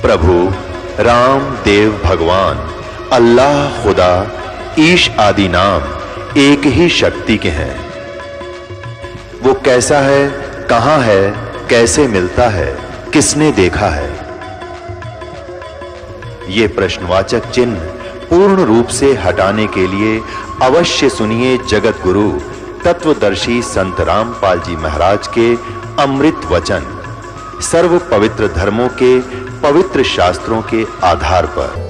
प्रभु राम देव भगवान अल्लाह खुदा ईश आदि नाम एक ही शक्ति के हैं। वो कैसा है, कहां है, कैसे मिलता है, किसने देखा है? ये प्रश्नवाचक चिन्ह पूर्ण रूप से हटाने के लिए अवश्य सुनिए जगत गुरु तत्वदर्शी संत रामपाल जी महाराज के अमृत वचन सर्व पवित्र धर्मों के पवित्र शास्त्रों के आधार पर।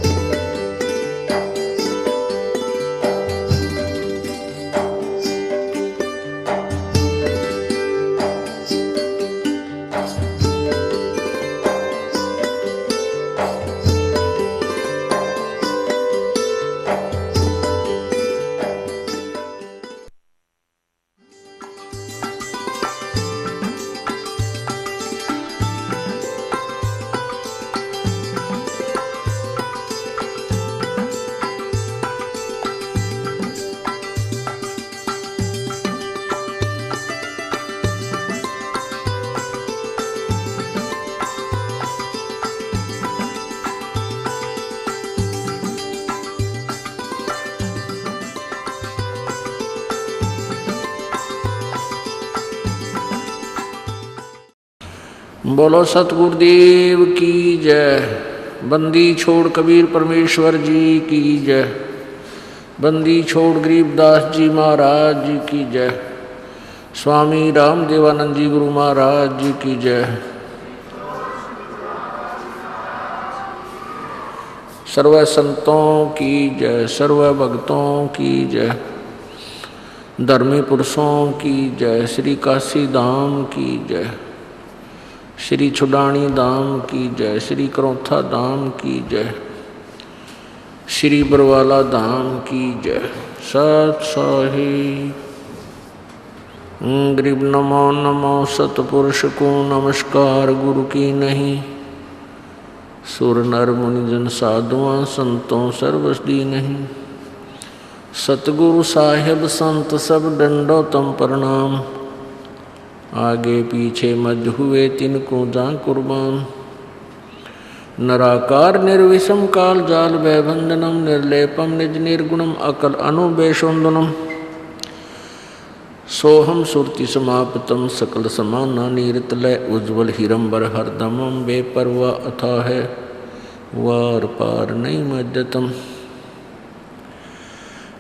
बोलो सतगुरुदेव की जय। बंदी छोड़ कबीर परमेश्वर जी की जय। बंदी छोड़ गरीबदास जी महाराज जी की जय। स्वामी रामदेवानंद जी गुरु महाराज जी की जय। सर्व संतों की जय, सर्व भक्तों की जय, धर्मी पुरुषों की जय, श्री काशी धाम की जय, श्री छुडानी धाम की जय, श्री करौथा धाम की जय, श्री बरवाला धाम की जय। सत साहिब गरीब नमो नमो सतपुरुष को नमस्कार गुरु की नहीं। सुर नर मुनिजन साधुआं संतों सर्वसदी नहीं। सतगुरु साहेब संत सब दंडोतम प्रणाम। आगे पीछे मज हुए तिनको जा कुर्बान। नराकार निर्विषम काल जाल भयभंजनम निर्लेपम निज निर्गुणम अकल अनुबेशोन्दनम। सोहम सुरति समाप्तम सकल समाना नीरतलय उज्ज्वल हिरंबर हरदमम बेपरवा अथा है वार पार नहीं मज्जतम।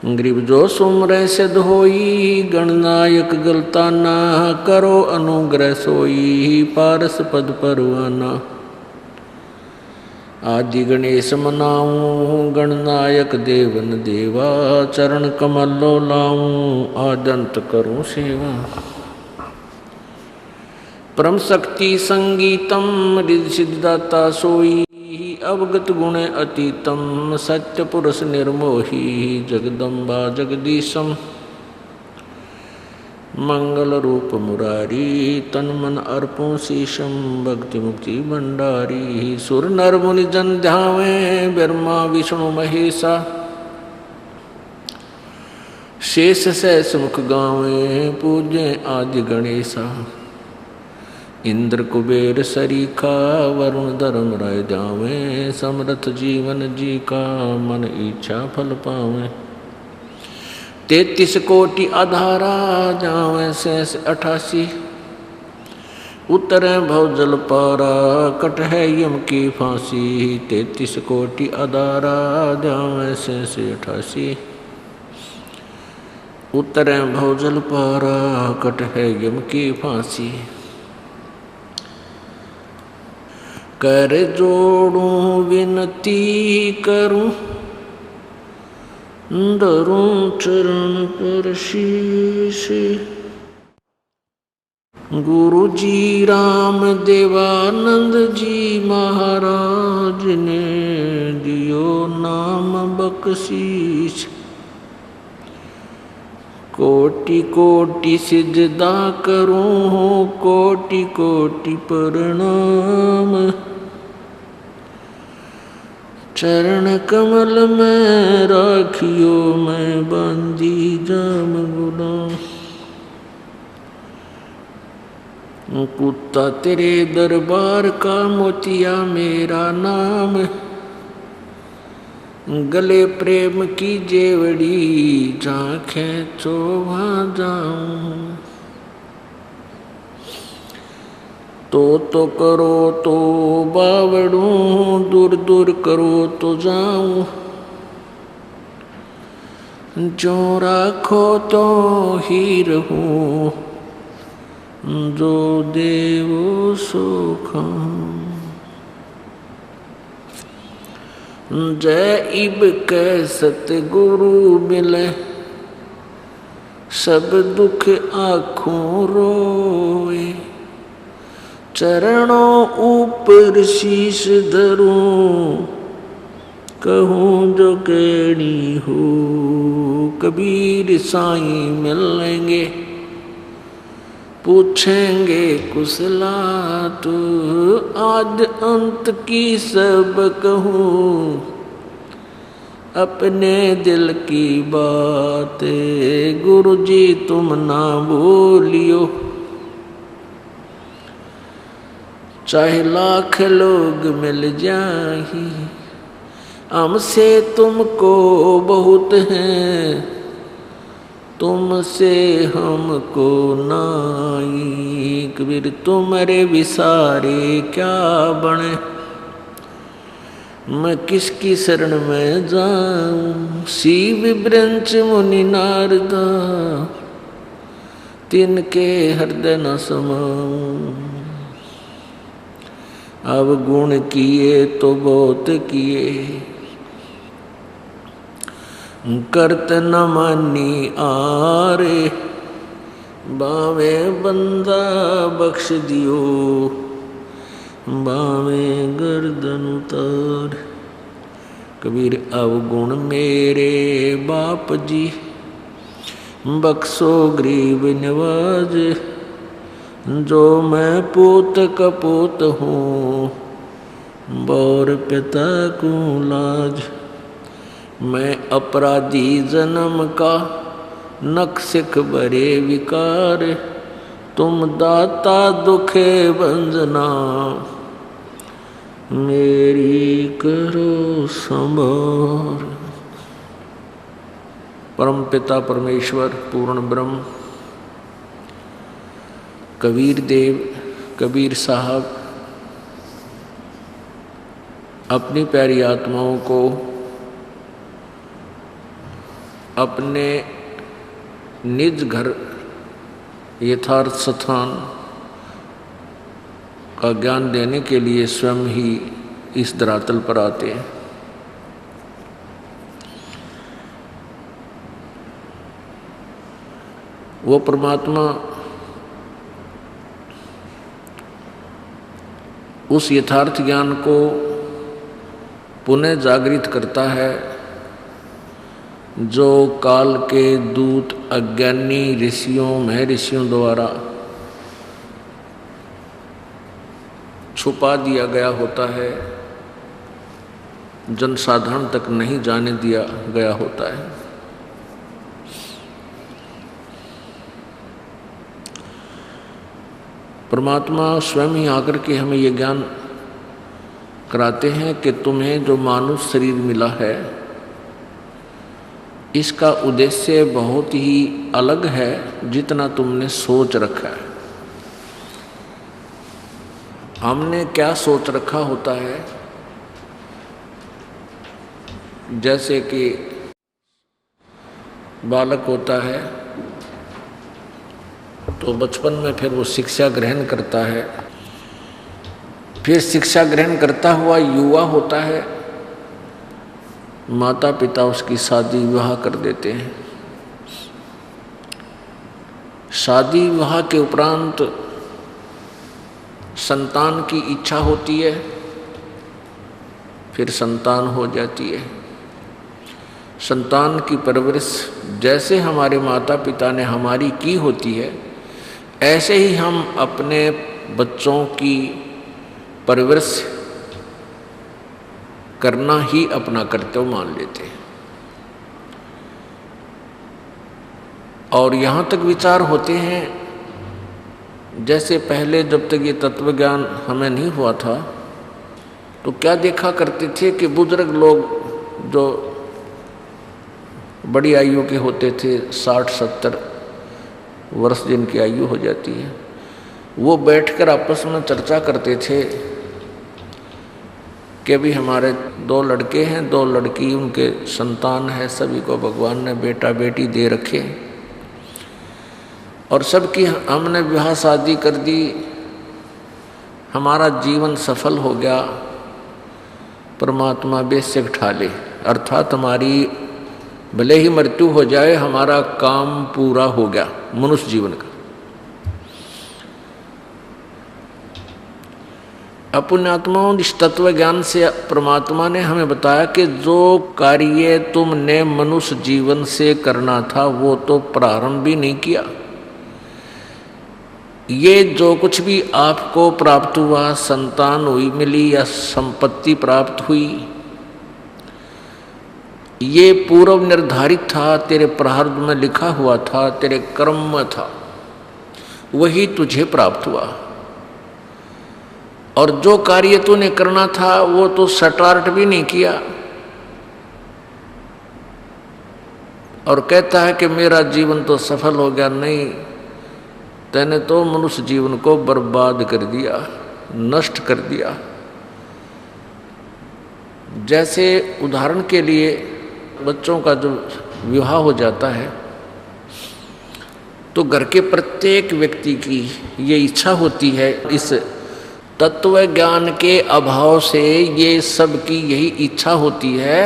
गरीब जो सुमरे सिद्ध होई गणनायक गलता ना करो अनुग्रह सोई पारस पद परवाना। आदि गणेश मनाऊं गणनायक देवन देवा चरण कमलो लाऊं आदंत करूं सेवा। परम शक्ति संगीतम रिद्धि सिद्धाता सोई अवगत गुण अतीतम सत्य पुरुष निर्मोही जगदम्बा जगदीशम। मंगल रूप मुरारी तन मन अर्पों शीशम भक्ति मुक्ति भंडारी। सुर नर मुनि जन ध्यावे ब्रह्मा विष्णु महेशा शेष सहस मुख गावे पूज्य आदि गणेशा। इंद्र कुबेर सरीखा वरुण धर्म राय जावे समरथ जीवन जी का मन इच्छा फल पावे। 33 कोटि आधारा जावे शेष 88 उतरे भव जल पारा कट है यम की फांसी। 33 कोटि आधारा जावे शेष 88 उतरे भव जल पारा कट है यम की फांसी। कर जोड़ूं विनती करूं धरूं चरण पर शीश। गुरु जी राम देवानंद जी महाराज ने दियो नाम बख्शीश। कोटि कोटि सिजदा करूं कोटि कोटि प्रणाम। चरण कमल में राखियो मैं बांधी जाम गुलाम। कुत्ता तेरे दरबार का, मोतिया मेरा नाम, गले प्रेम की जेवड़ी, जहाँ खेचो वहाँ जाऊं। तो करो तो बावड़ूं, दूर दूर करो तो जाऊं, जो राखो तो ही रहूं, जो देवो सुख। जय इब के सतगुरु मिले, सब दुख आँखों रोए, चरणों ऊपर शीश धरूं, कहूँ जो केड़ी हो। कबीर साईं मिलेंगे, पूछेंगे कुशलात, आद अंत की सब कहूँ, अपने दिल की बात, गुरु जी तुम ना बोलियो, चाहे लाख लोग मिल जाए, हमसे तुमको बहुत है, तुमसे हमको नाई। कबीर तुम्हारे विसारे क्या बने, मैं किसकी शरण में जाऊं। शिव ब्रंच मुनि नारदा, तिनके हृदय न समाऊं। अब गुण किए तो बहुत किए, करत न मानी आरे, बावे बंदा बख्श दियो, बावे गर्दन उतार। कबीर अवगुण मेरे बाप जी, बख्शो गरीब नवाज, जो मैं पूत कपूत हूँ, बौर पिता को लाज। मैं अपराधी जन्म का, नख सिख भरे विकार, तुम दाता दुखे बंजना, मेरी करो संभार। परम पिता परमेश्वर पूर्ण ब्रह्म कबीर देव कबीर साहब अपनी प्यारी आत्माओं को अपने निज घर यथार्थ स्थान का ज्ञान देने के लिए स्वयं ही इस धरातल पर आते हैं। वो परमात्मा उस यथार्थ ज्ञान को पुनः जागृत करता है जो काल के दूत अज्ञानी ऋषियों महर्षियों द्वारा छुपा दिया गया होता है, जनसाधारण तक नहीं जाने दिया गया होता है। परमात्मा स्वयं ही आकर के हमें ये ज्ञान कराते हैं कि तुम्हें जो मानुष शरीर मिला है इसका उद्देश्य बहुत ही अलग है जितना तुमने सोच रखा है। हमने क्या सोच रखा होता है, जैसे कि बालक होता है तो बचपन में फिर वो शिक्षा ग्रहण करता है, फिर शिक्षा ग्रहण करता हुआ युवा होता है, माता पिता उसकी शादी विवाह कर देते हैं। शादी विवाह के उपरांत संतान की इच्छा होती है, फिर संतान हो जाती है। संतान की परवरिश जैसे हमारे माता पिता ने हमारी की होती है, ऐसे ही हम अपने बच्चों की परवरिश करना ही अपना कर्तव्य मान लेते हैं। और यहाँ तक विचार होते हैं जैसे पहले जब तक ये तत्व ज्ञान हमें नहीं हुआ था तो क्या देखा करते थे कि बुजुर्ग लोग जो बड़ी आयु के होते थे, 60-70 वर्ष जिनकी आयु हो जाती है, वो बैठकर आपस में चर्चा करते थे कि अभी हमारे 2 लड़के हैं, 2 लड़की, उनके संतान है, सभी को भगवान ने बेटा बेटी दे रखे और सबकी हमने विवाह शादी कर दी, हमारा जीवन सफल हो गया, परमात्मा बेशक ठा ले, अर्थात हमारी भले ही मृत्यु हो जाए हमारा काम पूरा हो गया मनुष्य जीवन का। अपुण्यात्माओं, इस तत्व ज्ञान से परमात्मा ने हमें बताया कि जो कार्य तुमने मनुष्य जीवन से करना था वो तो प्रारंभ भी नहीं किया। ये जो कुछ भी आपको प्राप्त हुआ, संतान हुई, मिली या संपत्ति प्राप्त हुई, ये पूर्व निर्धारित था, तेरे प्रारब्ध में लिखा हुआ था, तेरे कर्म में था, वही तुझे प्राप्त हुआ। और जो कार्य तूने करना था वो तो स्टार्ट भी नहीं किया और कहता है कि मेरा जीवन तो सफल हो गया। नहीं, तैने तो मनुष्य जीवन को बर्बाद कर दिया, नष्ट कर दिया। जैसे उदाहरण के लिए बच्चों का जो विवाह हो जाता है तो घर के प्रत्येक व्यक्ति की ये इच्छा होती है, इस तत्व ज्ञान के अभाव से ये सब की यही इच्छा होती है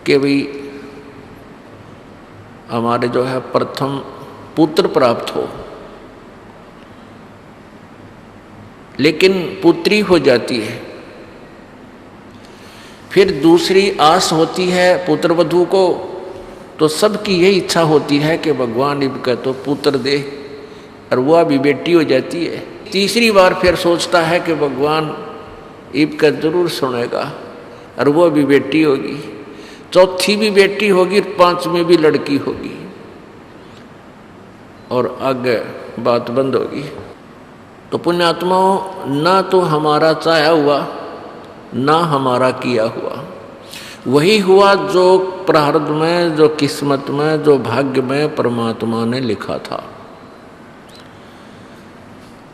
कि भाई हमारे जो है प्रथम पुत्र प्राप्त हो, लेकिन पुत्री हो जाती है। फिर दूसरी आस होती है पुत्र वधू को, तो सबकी यही इच्छा होती है कि भगवान इनका तो पुत्र दे, और वह भी बेटी हो जाती है। तीसरी बार फिर सोचता है कि भगवान इनका जरूर सुनेगा और वह भी बेटी होगी, चौथी भी बेटी होगी, 5वीं भी लड़की होगी और आगे बात बंद होगी। तो पुण्यात्माओं, ना तो हमारा चाहा हुआ ना हमारा किया हुआ, वही हुआ जो प्रारब्ध में, जो किस्मत में, जो भाग्य में परमात्मा ने लिखा था।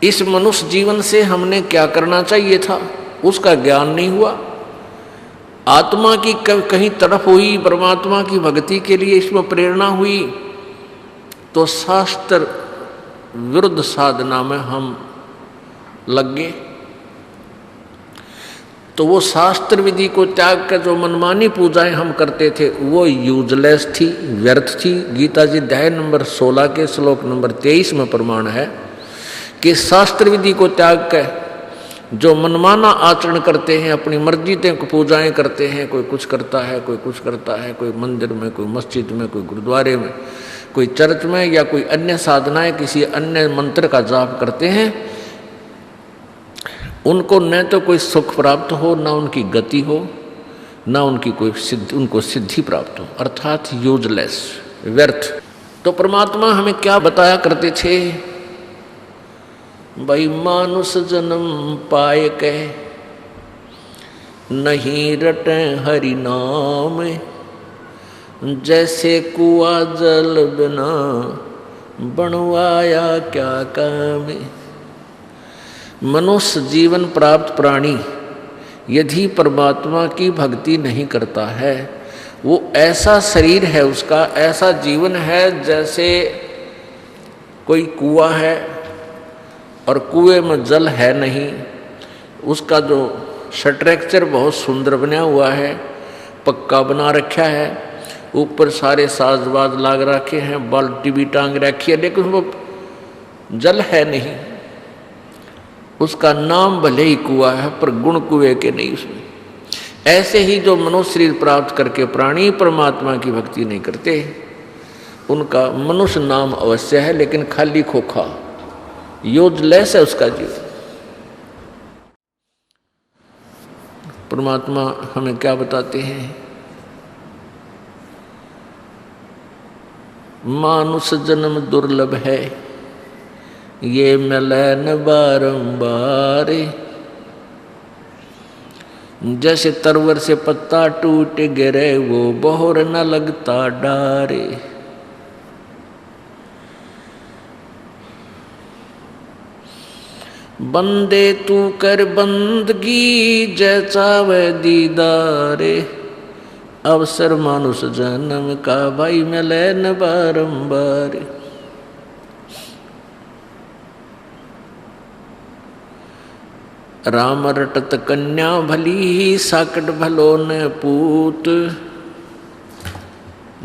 इस मनुष्य जीवन से हमने क्या करना चाहिए था उसका ज्ञान नहीं हुआ। आत्मा की कहीं तड़प हुई, परमात्मा की भक्ति के लिए इसमें प्रेरणा हुई, तो शास्त्र विरुद्ध साधना में हम लग गए। तो वो शास्त्र विधि को त्याग कर जो मनमानी पूजाएं हम करते थे वो यूजलेस थी, व्यर्थ थी। गीता जी अध्याय नंबर 16 के श्लोक नंबर 23 में प्रमाण है कि शास्त्र विधि को त्याग कर जो मनमाना आचरण करते हैं, अपनी मर्जी से पूजाएं करते हैं, कोई कुछ करता है, कोई कुछ करता है, कोई मंदिर में, कोई मस्जिद में, कोई गुरुद्वारे में, कोई चर्च में, या कोई अन्य साधनाएं, किसी अन्य मंत्र का जाप करते हैं, उनको न तो कोई सुख प्राप्त हो, ना उनकी गति हो, ना उनकी कोई सिद्धि, उनको सिद्धि प्राप्त हो, अर्थात यूजलेस, व्यर्थ। तो परमात्मा हमें क्या बताया करते थे भाई, मानुष जन्म पाए कह नहीं रटे हरि नाम, जैसे कुआं जल बिना बनवाया क्या काम। मनुष्य जीवन प्राप्त प्राणी यदि परमात्मा की भक्ति नहीं करता है, वो ऐसा शरीर है उसका, ऐसा जीवन है जैसे कोई कुआं है और कुएं में जल है नहीं। उसका जो स्ट्रक्चर बहुत सुंदर बना हुआ है, पक्का बना रखा है, ऊपर सारे साजबाज लाग रखे हैं, बाल्टी भी टांग रखी है, लेकिन वो जल है नहीं। उसका नाम भले ही कुआं है पर गुण कुएं के नहीं उसमें। ऐसे ही जो मनुष्य शरीर प्राप्त करके प्राणी परमात्मा की भक्ति नहीं करते, उनका मनुष्य नाम अवश्य है लेकिन खाली खोखा, यूजलेस है उसका जीवन। परमात्मा हमें क्या बताते हैं, मानुष जन्म दुर्लभ है, ये मिलन बारंबार। जैसे तरवर से पत्ता टूट गिरे वो बोहर न लगता डारे। बंदे तू कर बंदगी जैसा वह दीदारे। अवसर मानुष जन्म का भाई मिले न बारंबार। राम रटत कन्या भली साकट भलो न पूत।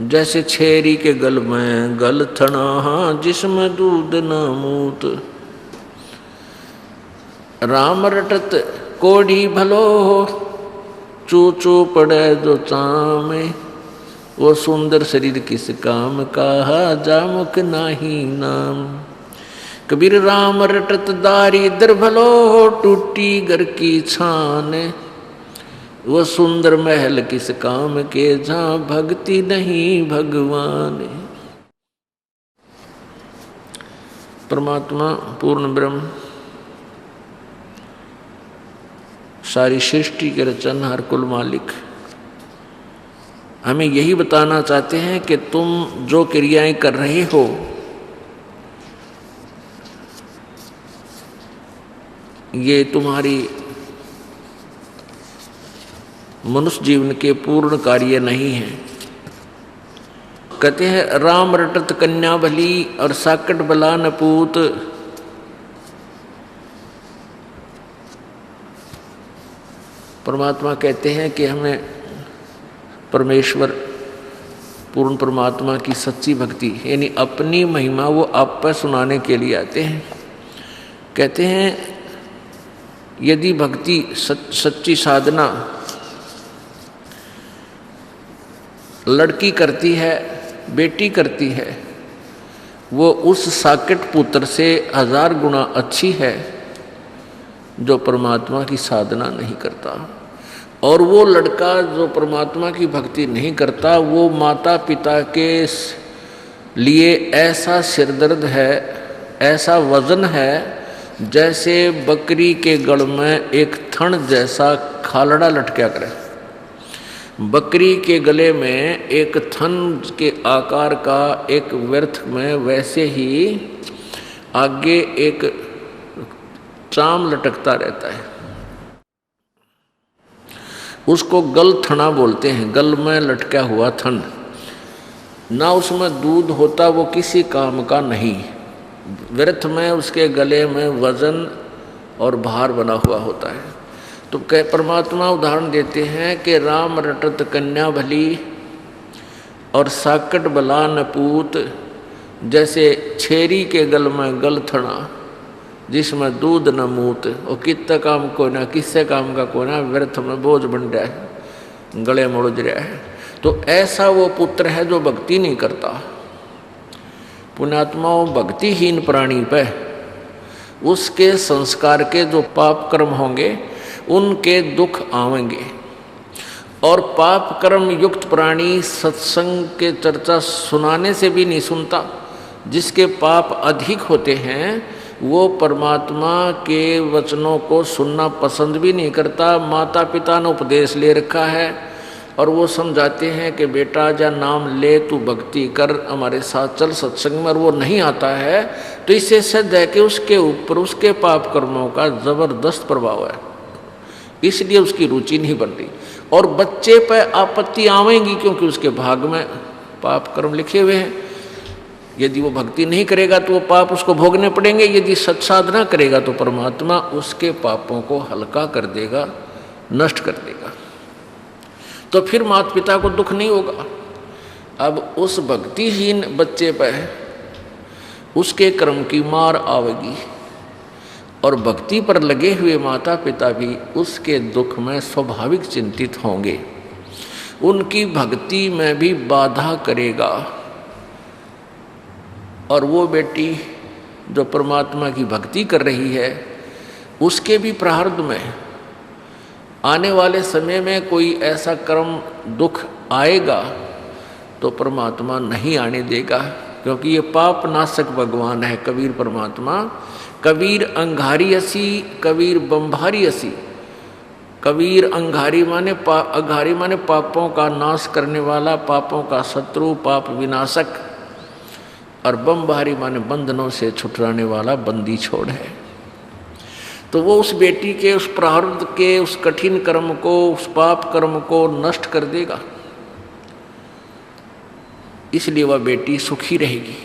जैसे छेरी के गल में गल थना जिसमें दूध न मूत। राम रटत कोढ़ी भलो हो चू चू पड़े जो चामे। वो सुंदर शरीर किस काम का जामुक नाही नाम। कबीर राम रटत दारिद्र भलो हो टूटी घर की छान। वो सुंदर महल किस काम के जहाँ भक्ति नहीं भगवान। परमात्मा पूर्ण ब्रह्म सारी सृष्टि के रचनहार कुल मालिक हमें यही बताना चाहते हैं कि तुम जो क्रियाएं कर रहे हो ये तुम्हारी मनुष्य जीवन के पूर्ण कार्य नहीं है। कहते हैं राम रटत कन्या भली और साकट बला न पूत। परमात्मा कहते हैं कि हमें परमेश्वर पूर्ण परमात्मा की सच्ची भक्ति यानी अपनी महिमा वो आप पर सुनाने के लिए आते हैं। कहते हैं यदि भक्ति सच्ची साधना लड़की करती है बेटी करती है वो उस साकेत पुत्र से 1000 गुना अच्छी है जो परमात्मा की साधना नहीं करता। और वो लड़का जो परमात्मा की भक्ति नहीं करता वो माता पिता के लिए ऐसा सिरदर्द है ऐसा वजन है जैसे बकरी के गल में एक थन जैसा खालड़ा लटका करे। बकरी के गले में एक थन के आकार का एक व्यर्थ में वैसे ही आगे एक चाम लटकता रहता है। उसको गल थना बोलते हैं। गल में लटका हुआ थन ना उसमें दूध होता वो किसी काम का नहीं। व्यर्थ में उसके गले में वजन और भार बना हुआ होता है। तो परमात्मा उदाहरण देते हैं कि राम रटत कन्या भली और साकट बला न पूत। जैसे छेरी के गल में गल थना जिसमें दूध न मूत। और कितना काम को ना किससे काम का को ना व्यर्थ में बोझ बन रहा है गले में उलझ रहा है। तो ऐसा वो पुत्र है जो भक्ति नहीं करता। पुण्यात्माओं भक्तिहीन प्राणी पे उसके संस्कार के जो पाप कर्म होंगे उनके दुख आवेंगे। और पाप कर्म युक्त प्राणी सत्संग के चर्चा सुनाने से भी नहीं सुनता। जिसके पाप अधिक होते हैं वो परमात्मा के वचनों को सुनना पसंद भी नहीं करता। माता पिता ने उपदेश ले रखा है और वो समझाते हैं कि बेटा जा नाम ले तू भक्ति कर हमारे साथ चल सत्संग में। और वो नहीं आता है तो इससे सिद्ध है कि उसके ऊपर उसके पाप कर्मों का जबरदस्त प्रभाव है। इसलिए उसकी रुचि नहीं बन रही। और बच्चे पर आपत्ति आवेंगी क्योंकि उसके भाग में पाप कर्म लिखे हुए हैं। यदि वो भक्ति नहीं करेगा तो वो पाप उसको भोगने पड़ेंगे। यदि सत्साधना करेगा तो परमात्मा उसके पापों को हल्का कर देगा नष्ट कर देगा। तो फिर माता पिता को दुख नहीं होगा। अब उस भक्तिहीन बच्चे पर उसके कर्म की मार आवेगी और भक्ति पर लगे हुए माता पिता भी उसके दुख में स्वाभाविक चिंतित होंगे। उनकी भक्ति में भी बाधा करेगा। और वो बेटी जो परमात्मा की भक्ति कर रही है उसके भी प्रारब्ध में आने वाले समय में कोई ऐसा कर्म दुख आएगा तो परमात्मा नहीं आने देगा। क्योंकि ये पाप नाशक भगवान है कबीर परमात्मा। कबीर अंगारी असी, कबीर बम्भारी असी। कबीर अंगारी माने अंगारी माने पापों का नाश करने वाला, पापों का शत्रु, पाप विनाशक, और बम्भारी माने बंधनों से छुटराने वाला, बंदी छोड़ है। तो वो उस बेटी के उस प्रारब्ध के उस कठिन कर्म को, उस पाप कर्म को नष्ट कर देगा, इसलिए वह बेटी सुखी रहेगी।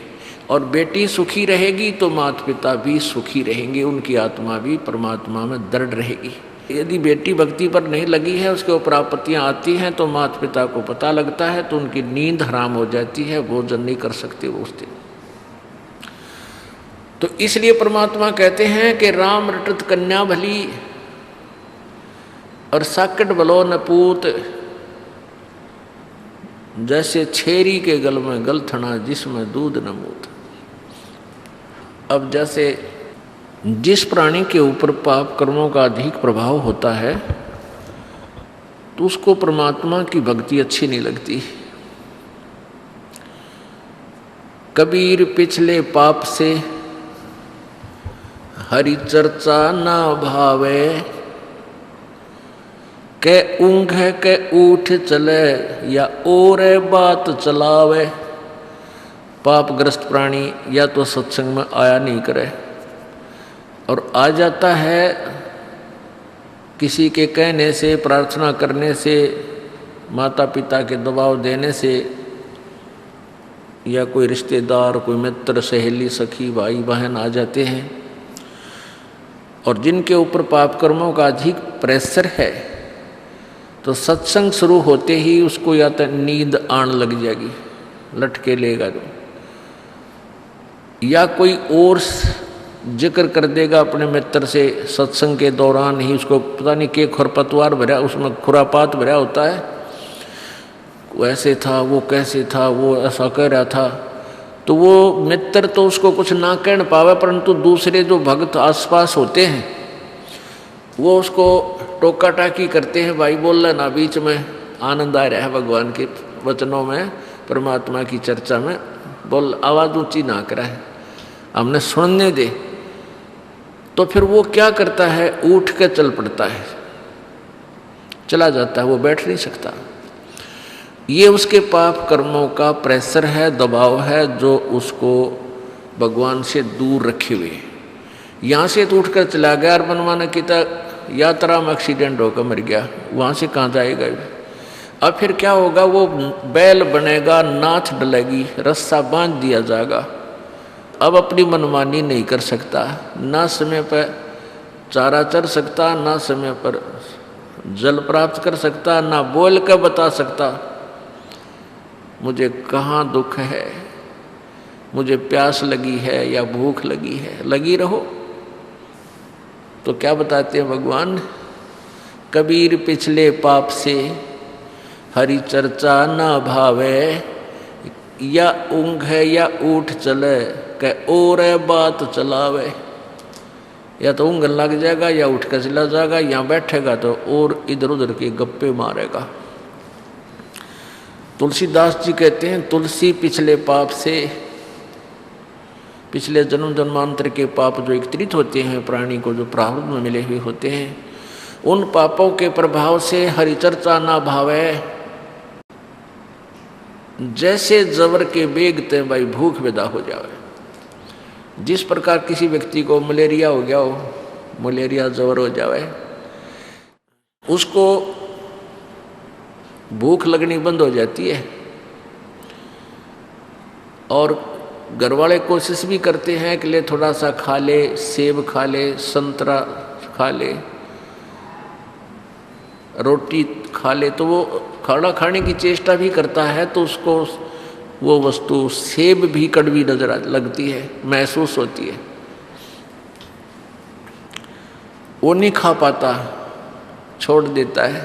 और बेटी सुखी रहेगी तो माता पिता भी सुखी रहेंगे, उनकी आत्मा भी परमात्मा में दृढ़ रहेगी। यदि बेटी भक्ति पर नहीं लगी है, उसके ऊपर आपत्तियां आती हैं, तो माता पिता को पता लगता है, तो उनकी नींद हराम हो जाती है, भोजन नहीं कर सकते वो उस दिन। तो इसलिए परमात्मा कहते हैं कि राम रटत कन्या भली और साकट बलो न पूत, जैसे छेरी के गल में गलथना जिसमें दूध न मूत। अब जैसे जिस प्राणी के ऊपर पाप कर्मों का अधिक प्रभाव होता है तो उसको परमात्मा की भक्ति अच्छी नहीं लगती। कबीर पिछले पाप से हरि चर्चा ना भावे, के ऊँघ के उठ चले या और बात चलावे। पापग्रस्त प्राणी या तो सत्संग में आया नहीं करे, और आ जाता है किसी के कहने से, प्रार्थना करने से, माता पिता के दबाव देने से, या कोई रिश्तेदार, कोई मित्र, सहेली, सखी, भाई बहन आ जाते हैं। और जिनके ऊपर पाप कर्मों का अधिक प्रेशर है तो सत्संग शुरू होते ही उसको या तो नींद आने लग जाएगी, लटके लेगा, या कोई और जिक्र कर देगा अपने मित्र से सत्संग के दौरान ही, उसको पता नहीं के खरपतवार भरा, उसमें खुरापात भरा होता है, वो ऐसे था, वो कैसे था, वो ऐसा कह रहा था। तो वो मित्र तो उसको कुछ ना कह पावे, परंतु दूसरे जो भक्त आसपास होते हैं वो उसको टोका टाकी करते हैं, भाई बोल ना बीच में, आनंद आ रहा है भगवान के वचनों में, परमात्मा की चर्चा में, बोल आवाज़ ऊंची ना करा है, हमने सुनने दे। तो फिर वो क्या करता है, उठ के चल पड़ता है, चला जाता है, वो बैठ नहीं सकता। ये उसके पाप कर्मों का प्रेशर है, दबाव है, जो उसको भगवान से दूर रखे हुए। यहाँ से तो उठकर चला गया और मनमाना किता यात्रा में एक्सीडेंट होकर मर गया, वहाँ से कहाँ जाएगा। अब फिर क्या होगा, वो बैल बनेगा, नाथ डलेगी, रस्सा बांध दिया जाएगा। अब अपनी मनमानी नहीं कर सकता, ना समय पर चारा चर सकता, ना समय पर जल प्राप्त कर सकता, ना बोल कर बता सकता मुझे कहाँ दुख है, मुझे प्यास लगी है या भूख लगी है। लगी रहो। तो क्या बताते हैं भगवान, कबीर पिछले पाप से हरि चर्चा ना भावे, या ऊँघ या उठ चले, के और बात चलावे। या तो ऊँघ लग जाएगा, या उठ कर चला जाएगा, या बैठेगा तो और इधर उधर के गप्पे मारेगा। तुलसीदास जी कहते हैं, तुलसी पिछले पाप से, पिछले जन्म जन्मांतर के पाप जो एकत्रित होते हैं प्राणी को, जो प्रारब्ध में मिले हुए होते हैं, उन पापों के प्रभाव से हरि चर्चा ना भावे। जैसे जबर के बेगते भाई भूख पैदा हो जाए। जिस प्रकार किसी व्यक्ति को मलेरिया हो गया हो, मलेरिया जबर हो जाए, उसको भूख लगनी बंद हो जाती है। और घर वाले कोशिश भी करते हैं कि ले थोड़ा सा खा ले, सेब खा ले, संतरा खा ले, रोटी खा ले, तो वो खाना खाने की चेष्टा भी करता है, तो उसको वो वस्तु सेब भी कड़वी नजर लगती है, महसूस होती है, वो नहीं खा पाता, छोड़ देता है।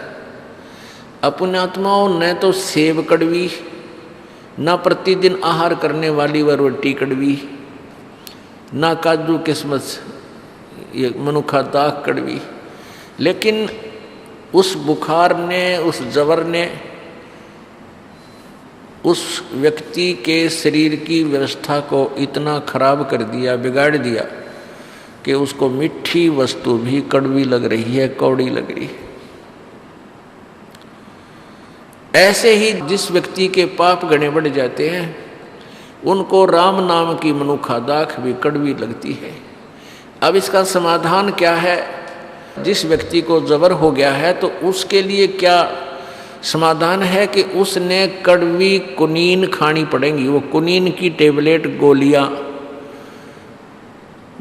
अपने आत्माओं न तो सेब कड़वी, ना प्रतिदिन आहार करने वाली वह रोटी कड़वी, ना काजू किस्मत ये मनुखा दाग कड़वी। लेकिन उस बुखार ने, उस जबर ने उस व्यक्ति के शरीर की व्यवस्था को इतना खराब कर दिया, बिगाड़ दिया कि उसको मीठी वस्तु भी कड़वी लग रही है, कौड़ी लग रही है। ऐसे ही जिस व्यक्ति के पाप गणे बढ़ जाते हैं उनको राम नाम की मनुखा दाख भी कड़वी लगती है। अब इसका समाधान क्या है? जिस व्यक्ति को जबर हो गया है तो उसके लिए क्या समाधान है कि उसने कड़वी कुनीन खानी पड़ेगी। वो कुनीन की टेबलेट, गोलियां,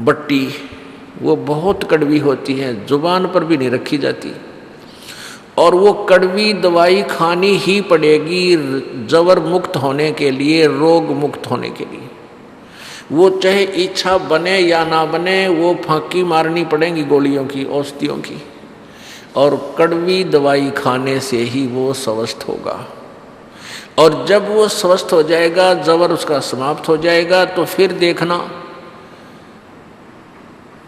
बट्टी, वो बहुत कड़वी होती है, जुबान पर भी नहीं रखी जाती, और वो कड़वी दवाई खानी ही पड़ेगी जबर मुक्त होने के लिए, रोग मुक्त होने के लिए। वो चाहे इच्छा बने या ना बने, वो फांकी मारनी पड़ेगी गोलियों की, औषधियों की, और कड़वी दवाई खाने से ही वो स्वस्थ होगा। और जब वो स्वस्थ हो जाएगा, जबर उसका समाप्त हो जाएगा, तो फिर देखना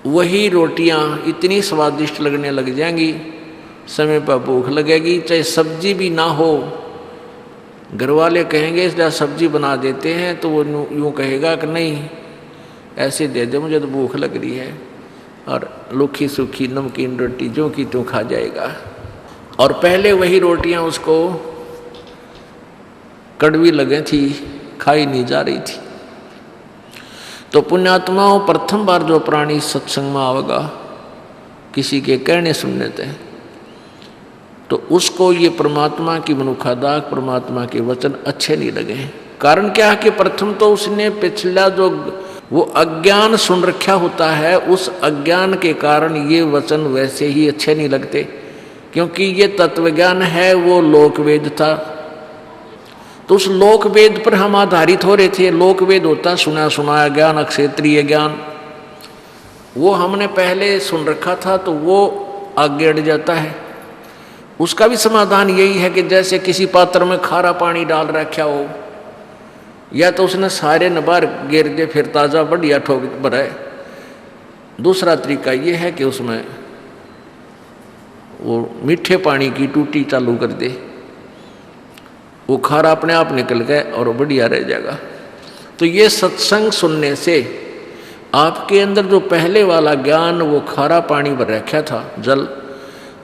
वही रोटियां इतनी स्वादिष्ट लगने लग जाएंगी, समय पर भूख लगेगी, चाहे सब्जी भी ना हो। घर वाले कहेंगे इसलिए सब्जी बना देते हैं, तो वो यूँ कहेगा कि नहीं ऐसे दे दे, मुझे तो भूख लग रही है, और रूखी सूखी नमकीन रोटी जो की त्यों खा जाएगा। और पहले वही रोटियां उसको कड़वी लगे थी, खाई नहीं जा रही थी। तो पुण्यात्माओं, प्रथम बार जो प्राणी सत्संग में आवेगा किसी के कहने सुनने थे, तो उसको ये परमात्मा की मनुखा दाख, परमात्मा के वचन अच्छे नहीं लगे। कारण क्या है कि प्रथम तो उसने पिछला जो वो अज्ञान सुन रखा होता है, उस अज्ञान के कारण ये वचन वैसे ही अच्छे नहीं लगते, क्योंकि ये तत्वज्ञान है, वो लोकवेद था। तो उस लोकवेद पर हम आधारित हो रहे थे। लोकवेद होता सुना सुनाया ज्ञान, अक्षेत्रीय ज्ञान, वो हमने पहले सुन रखा था, तो वो आगे अड़ जाता है। उसका भी समाधान यही है कि जैसे किसी पात्र में खारा पानी डाल रखा हो, या तो उसने सारे नबार गिर दे, फिर ताज़ा बढ़िया ठोक भराए। दूसरा तरीका ये है कि उसमें वो मीठे पानी की टूटी चालू कर दे, वो खारा अपने आप निकल गए और बढ़िया रह जाएगा। तो ये सत्संग सुनने से आपके अंदर जो पहले वाला ज्ञान, वो खारा पानी भर रखा था, जल,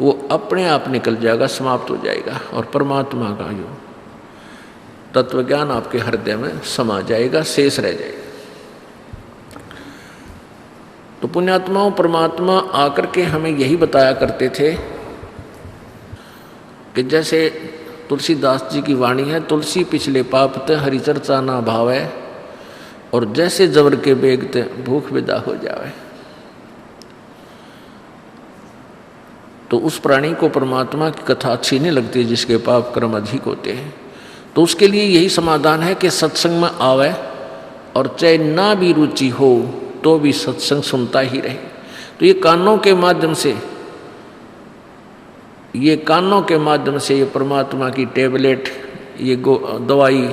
वो अपने आप निकल जाएगा, समाप्त हो जाएगा, और परमात्मा का जो तत्वज्ञान आपके हृदय में समा जाएगा, शेष रह जाएगा। तो पुण्यात्माओं, परमात्मा आकर के हमें यही बताया करते थे कि जैसे तुलसीदास जी की वाणी है, तुलसी पिछले पाप ते हरि चर्चा ना भावे, और जैसे जबर के बेग ते भूख विदा हो जावे। तो उस प्राणी को परमात्मा की कथा अच्छी नहीं लगती जिसके पाप कर्म अधिक होते हैं। तो उसके लिए यही समाधान है कि सत्संग में आवे, और चाहे ना भी रुचि हो तो भी सत्संग सुनता ही रहे। तो ये कानों के माध्यम से, ये कानों के माध्यम से ये परमात्मा की टेबलेट, ये दवाई,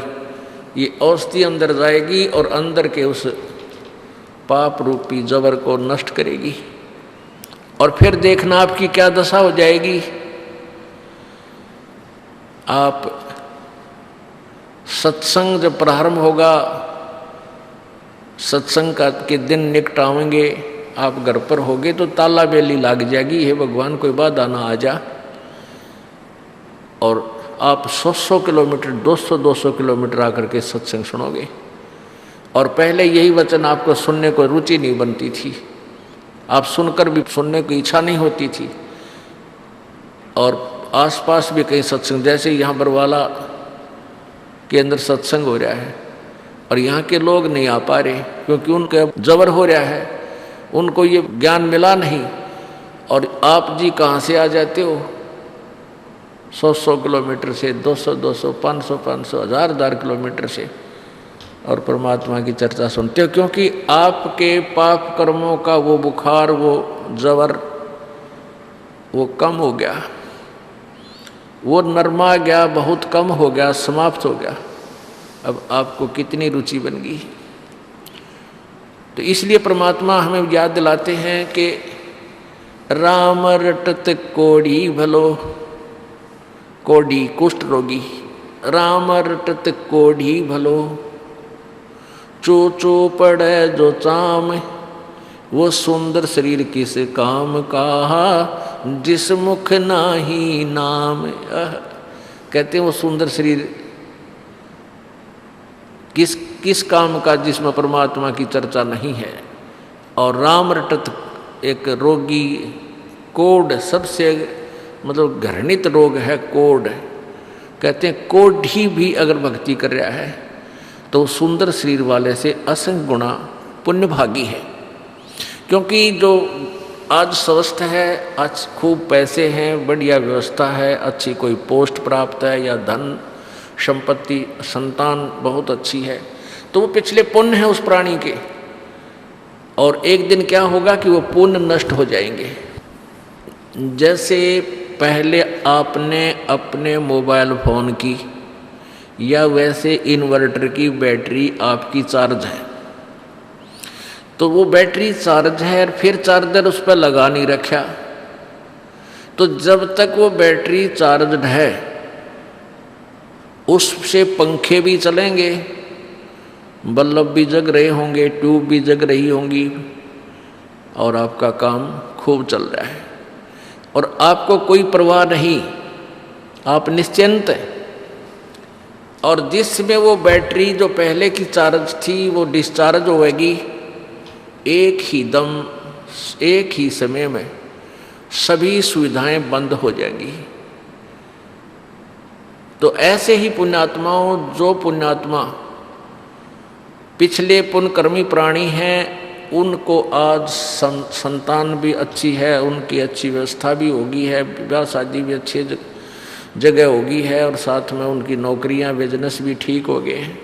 ये औषधि अंदर जाएगी और अंदर के उस पाप रूपी जबर को नष्ट करेगी। और फिर देखना आपकी क्या दशा हो जाएगी। आप सत्संग जब प्रारंभ होगा, सत्संग का के दिन निकटावेंगे, आप घर पर होगे तो ताला बेली लाग जाएगी, हे भगवान कोई बाधा ना आ जा। और आप 100 किलोमीटर, 200 किलोमीटर आकर के सत्संग सुनोगे। और पहले यही वचन आपको सुनने को रुचि नहीं बनती थी, आप सुनकर भी सुनने की इच्छा नहीं होती थी। और आसपास भी कहीं सत्संग, जैसे यहाँ बरवाला के अंदर सत्संग हो रहा है और यहाँ के लोग नहीं आ पा रहे क्योंकि उनका जबर हो रहा है, उनको ये ज्ञान मिला नहीं। और आप जी कहाँ से आ जाते हो? 100 किलोमीटर से, 200, 500, 1000 किलोमीटर से, और परमात्मा की चर्चा सुनते हो, क्योंकि आपके पाप कर्मों का वो बुखार, वो जबर, वो कम हो गया, वो नरमा गया, बहुत कम हो गया, समाप्त हो गया। अब आपको कितनी रुचि बन गई। तो इसलिए परमात्मा हमें याद दिलाते हैं कि राम रटत कोढ़ी भलो, कोढ़ी कुष्ठ रोगी, राम रटत कोढ़ी भलो, चो चो पड़े जो चाम, वो सुंदर शरीर किस काम का, जिस मुख नाही नाम। कहते हैं वो सुंदर शरीर किस काम का जिसमें परमात्मा की चर्चा नहीं है। और राम रटत एक रोगी कोढ़, सबसे मतलब घृणित रोग है कोढ़। कहते हैं कोढ़ी भी अगर भक्ति कर रहा है तो सुंदर शरीर वाले से असंख्य गुणा पुण्यभागी है। क्योंकि जो आज स्वस्थ है, आज खूब पैसे हैं, बढ़िया व्यवस्था है, अच्छी कोई पोस्ट प्राप्त है या धन संपत्ति संतान बहुत अच्छी है, तो वो पिछले पुण्य है उस प्राणी के। और एक दिन क्या होगा कि वो पुण्य नष्ट हो जाएंगे। जैसे पहले आपने अपने मोबाइल फ़ोन की या वैसे इन्वर्टर की बैटरी आपकी चार्ज है, तो वो बैटरी चार्ज है और फिर चार्जर उस पर लगा नहीं रखा, तो जब तक वो बैटरी चार्ज है उससे पंखे भी चलेंगे, बल्ब भी जग रहे होंगे, ट्यूब भी जग रही होंगी और आपका काम खूब चल रहा है और आपको कोई परवाह नहीं, आप निश्चिंत हैं। और जिसमें वो बैटरी जो पहले की चार्ज थी वो डिस्चार्ज होगी, एक ही दम एक ही समय में सभी सुविधाएं बंद हो जाएंगी। तो ऐसे ही पुण्यात्माओं, जो पुण्यात्मा पिछले पुण्यकर्मी प्राणी हैं, उनको आज संतान भी अच्छी है, उनकी अच्छी व्यवस्था भी होगी है, विवाह शादी भी अच्छी जगह होगी है और साथ में उनकी नौकरियां बिजनेस भी ठीक हो गए हैं,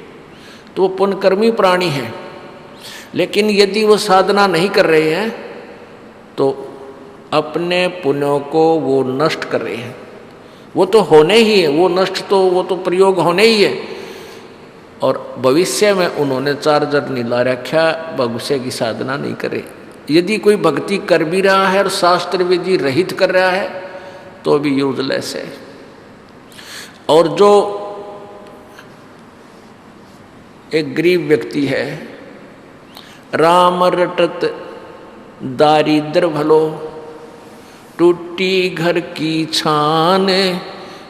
तो वो पुण्यकर्मी प्राणी हैं। लेकिन यदि वो साधना नहीं कर रहे हैं तो अपने पुण्यों को वो नष्ट कर रहे हैं। वो तो होने ही है, वो नष्ट तो वो तो प्रयोग होने ही है। और भविष्य में उन्होंने चार्जर नहीं ला रखा, भविष्य की साधना नहीं करे। यदि कोई भक्ति कर भी रहा है और शास्त्र विधि रहित कर रहा है तो भी यूजलेस है। और जो एक गरीब व्यक्ति है, राम रटत दारिद्र भलो, टूटी घर की छान,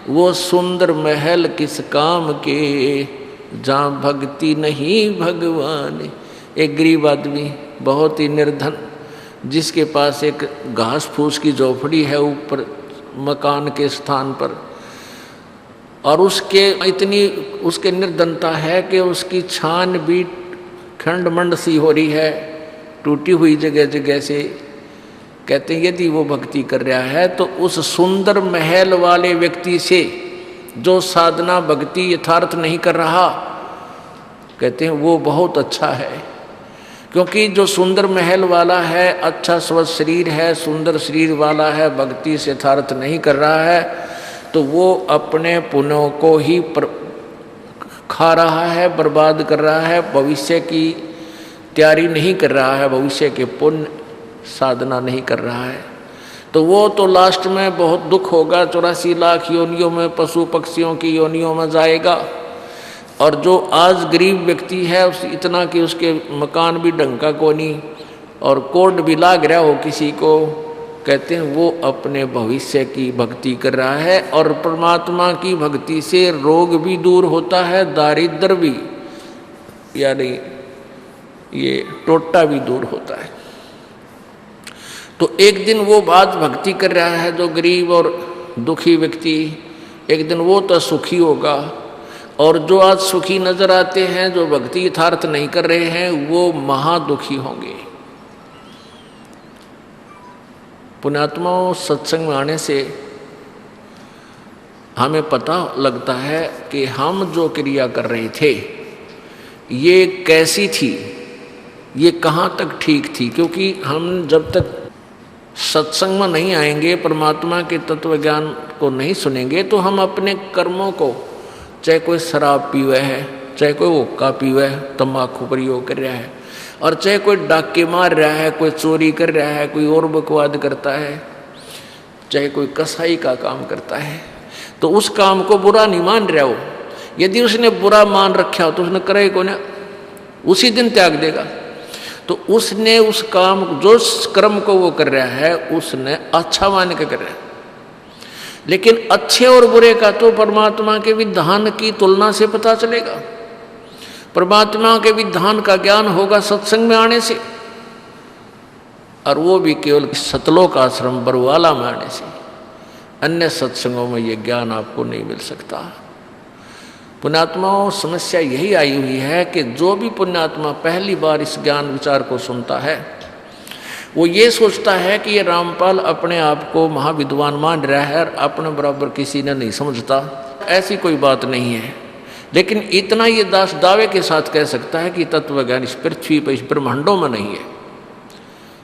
वो सुंदर महल किस काम के, जहाँ भक्ति नहीं भगवान। एक गरीब आदमी बहुत ही निर्धन, जिसके पास एक घास फूस की झोपड़ी है ऊपर मकान के स्थान पर, और उसके इतनी उसके निर्धनता है कि उसकी छान भी खंड मंड सी हो रही है, टूटी हुई जगह जगह से। कहते हैं यदि वो भक्ति कर रहा है तो उस सुंदर महल वाले व्यक्ति से जो साधना भक्ति यथार्थ नहीं कर रहा, कहते हैं वो बहुत अच्छा है। क्योंकि जो सुंदर महल वाला है, अच्छा स्वस्थ शरीर है, सुंदर शरीर वाला है, भक्ति से यथार्थ नहीं कर रहा है, तो वो अपने पुण्यों को ही खा रहा है, बर्बाद कर रहा है, भविष्य की तैयारी नहीं कर रहा है, भविष्य के पुण्य साधना नहीं कर रहा है। तो वो तो लास्ट में बहुत दुख होगा, 84 लाख योनियों में पशु पक्षियों की योनियों में जाएगा। और जो आज गरीब व्यक्ति है उस इतना कि उसके मकान भी ढंग का को नहीं और कोर्ट भी लाग रहा हो किसी को, कहते हैं वो अपने भविष्य की भक्ति कर रहा है। और परमात्मा की भक्ति से रोग भी दूर होता है, दारिद्र भी यानी ये टोटा भी दूर होता है। तो एक दिन वो बात भक्ति कर रहा है जो गरीब और दुखी व्यक्ति, एक दिन वो तो सुखी होगा। और जो आज सुखी नजर आते हैं, जो भक्ति यथार्थ नहीं कर रहे हैं, वो महादुखी होंगे। पुण्यात्माओं, सत्संग में आने से हमें पता लगता है कि हम जो क्रिया कर रहे थे ये कैसी थी, ये कहाँ तक ठीक थी। क्योंकि हम जब तक सत्संग में नहीं आएंगे, परमात्मा के तत्व ज्ञान को नहीं सुनेंगे, तो हम अपने कर्मों को, चाहे कोई शराब पीवे है, चाहे कोई हुक्का पीवे है, तम्बाकू प्रयोग कर रहा है, और चाहे कोई डाके मार रहा है, कोई चोरी कर रहा है, कोई और बकवाद करता है, चाहे कोई कसाई का काम करता है, तो उस काम को बुरा नहीं मान रहा हो। यदि उसने बुरा मान रखा हो तो उसने करे को ना, उसी दिन त्याग देगा। तो उसने उस काम, जो कर्म को वो कर रहा है, उसने अच्छा मान के कर रहा है। लेकिन अच्छे और बुरे का तो परमात्मा के विधान की तुलना से पता चलेगा। परमात्मा के विधान का ज्ञान होगा सत्संग में आने से, और वो भी केवल सतलोक आश्रम बरवाला में आने से। अन्य सत्संगों में ये ज्ञान आपको नहीं मिल सकता। पुण्यात्माओं, समस्या यही आई हुई है कि जो भी पुण्यात्मा पहली बार इस ज्ञान विचार को सुनता है, वो ये सोचता है कि ये रामपाल अपने आप को महाविद्वान मान रहा है और अपने बराबर किसी ने नहीं समझता। ऐसी कोई बात नहीं है। लेकिन इतना ये दास दावे के साथ कह सकता है कि तत्व ज्ञान इस पृथ्वी पर, इस ब्रह्मांडों में नहीं है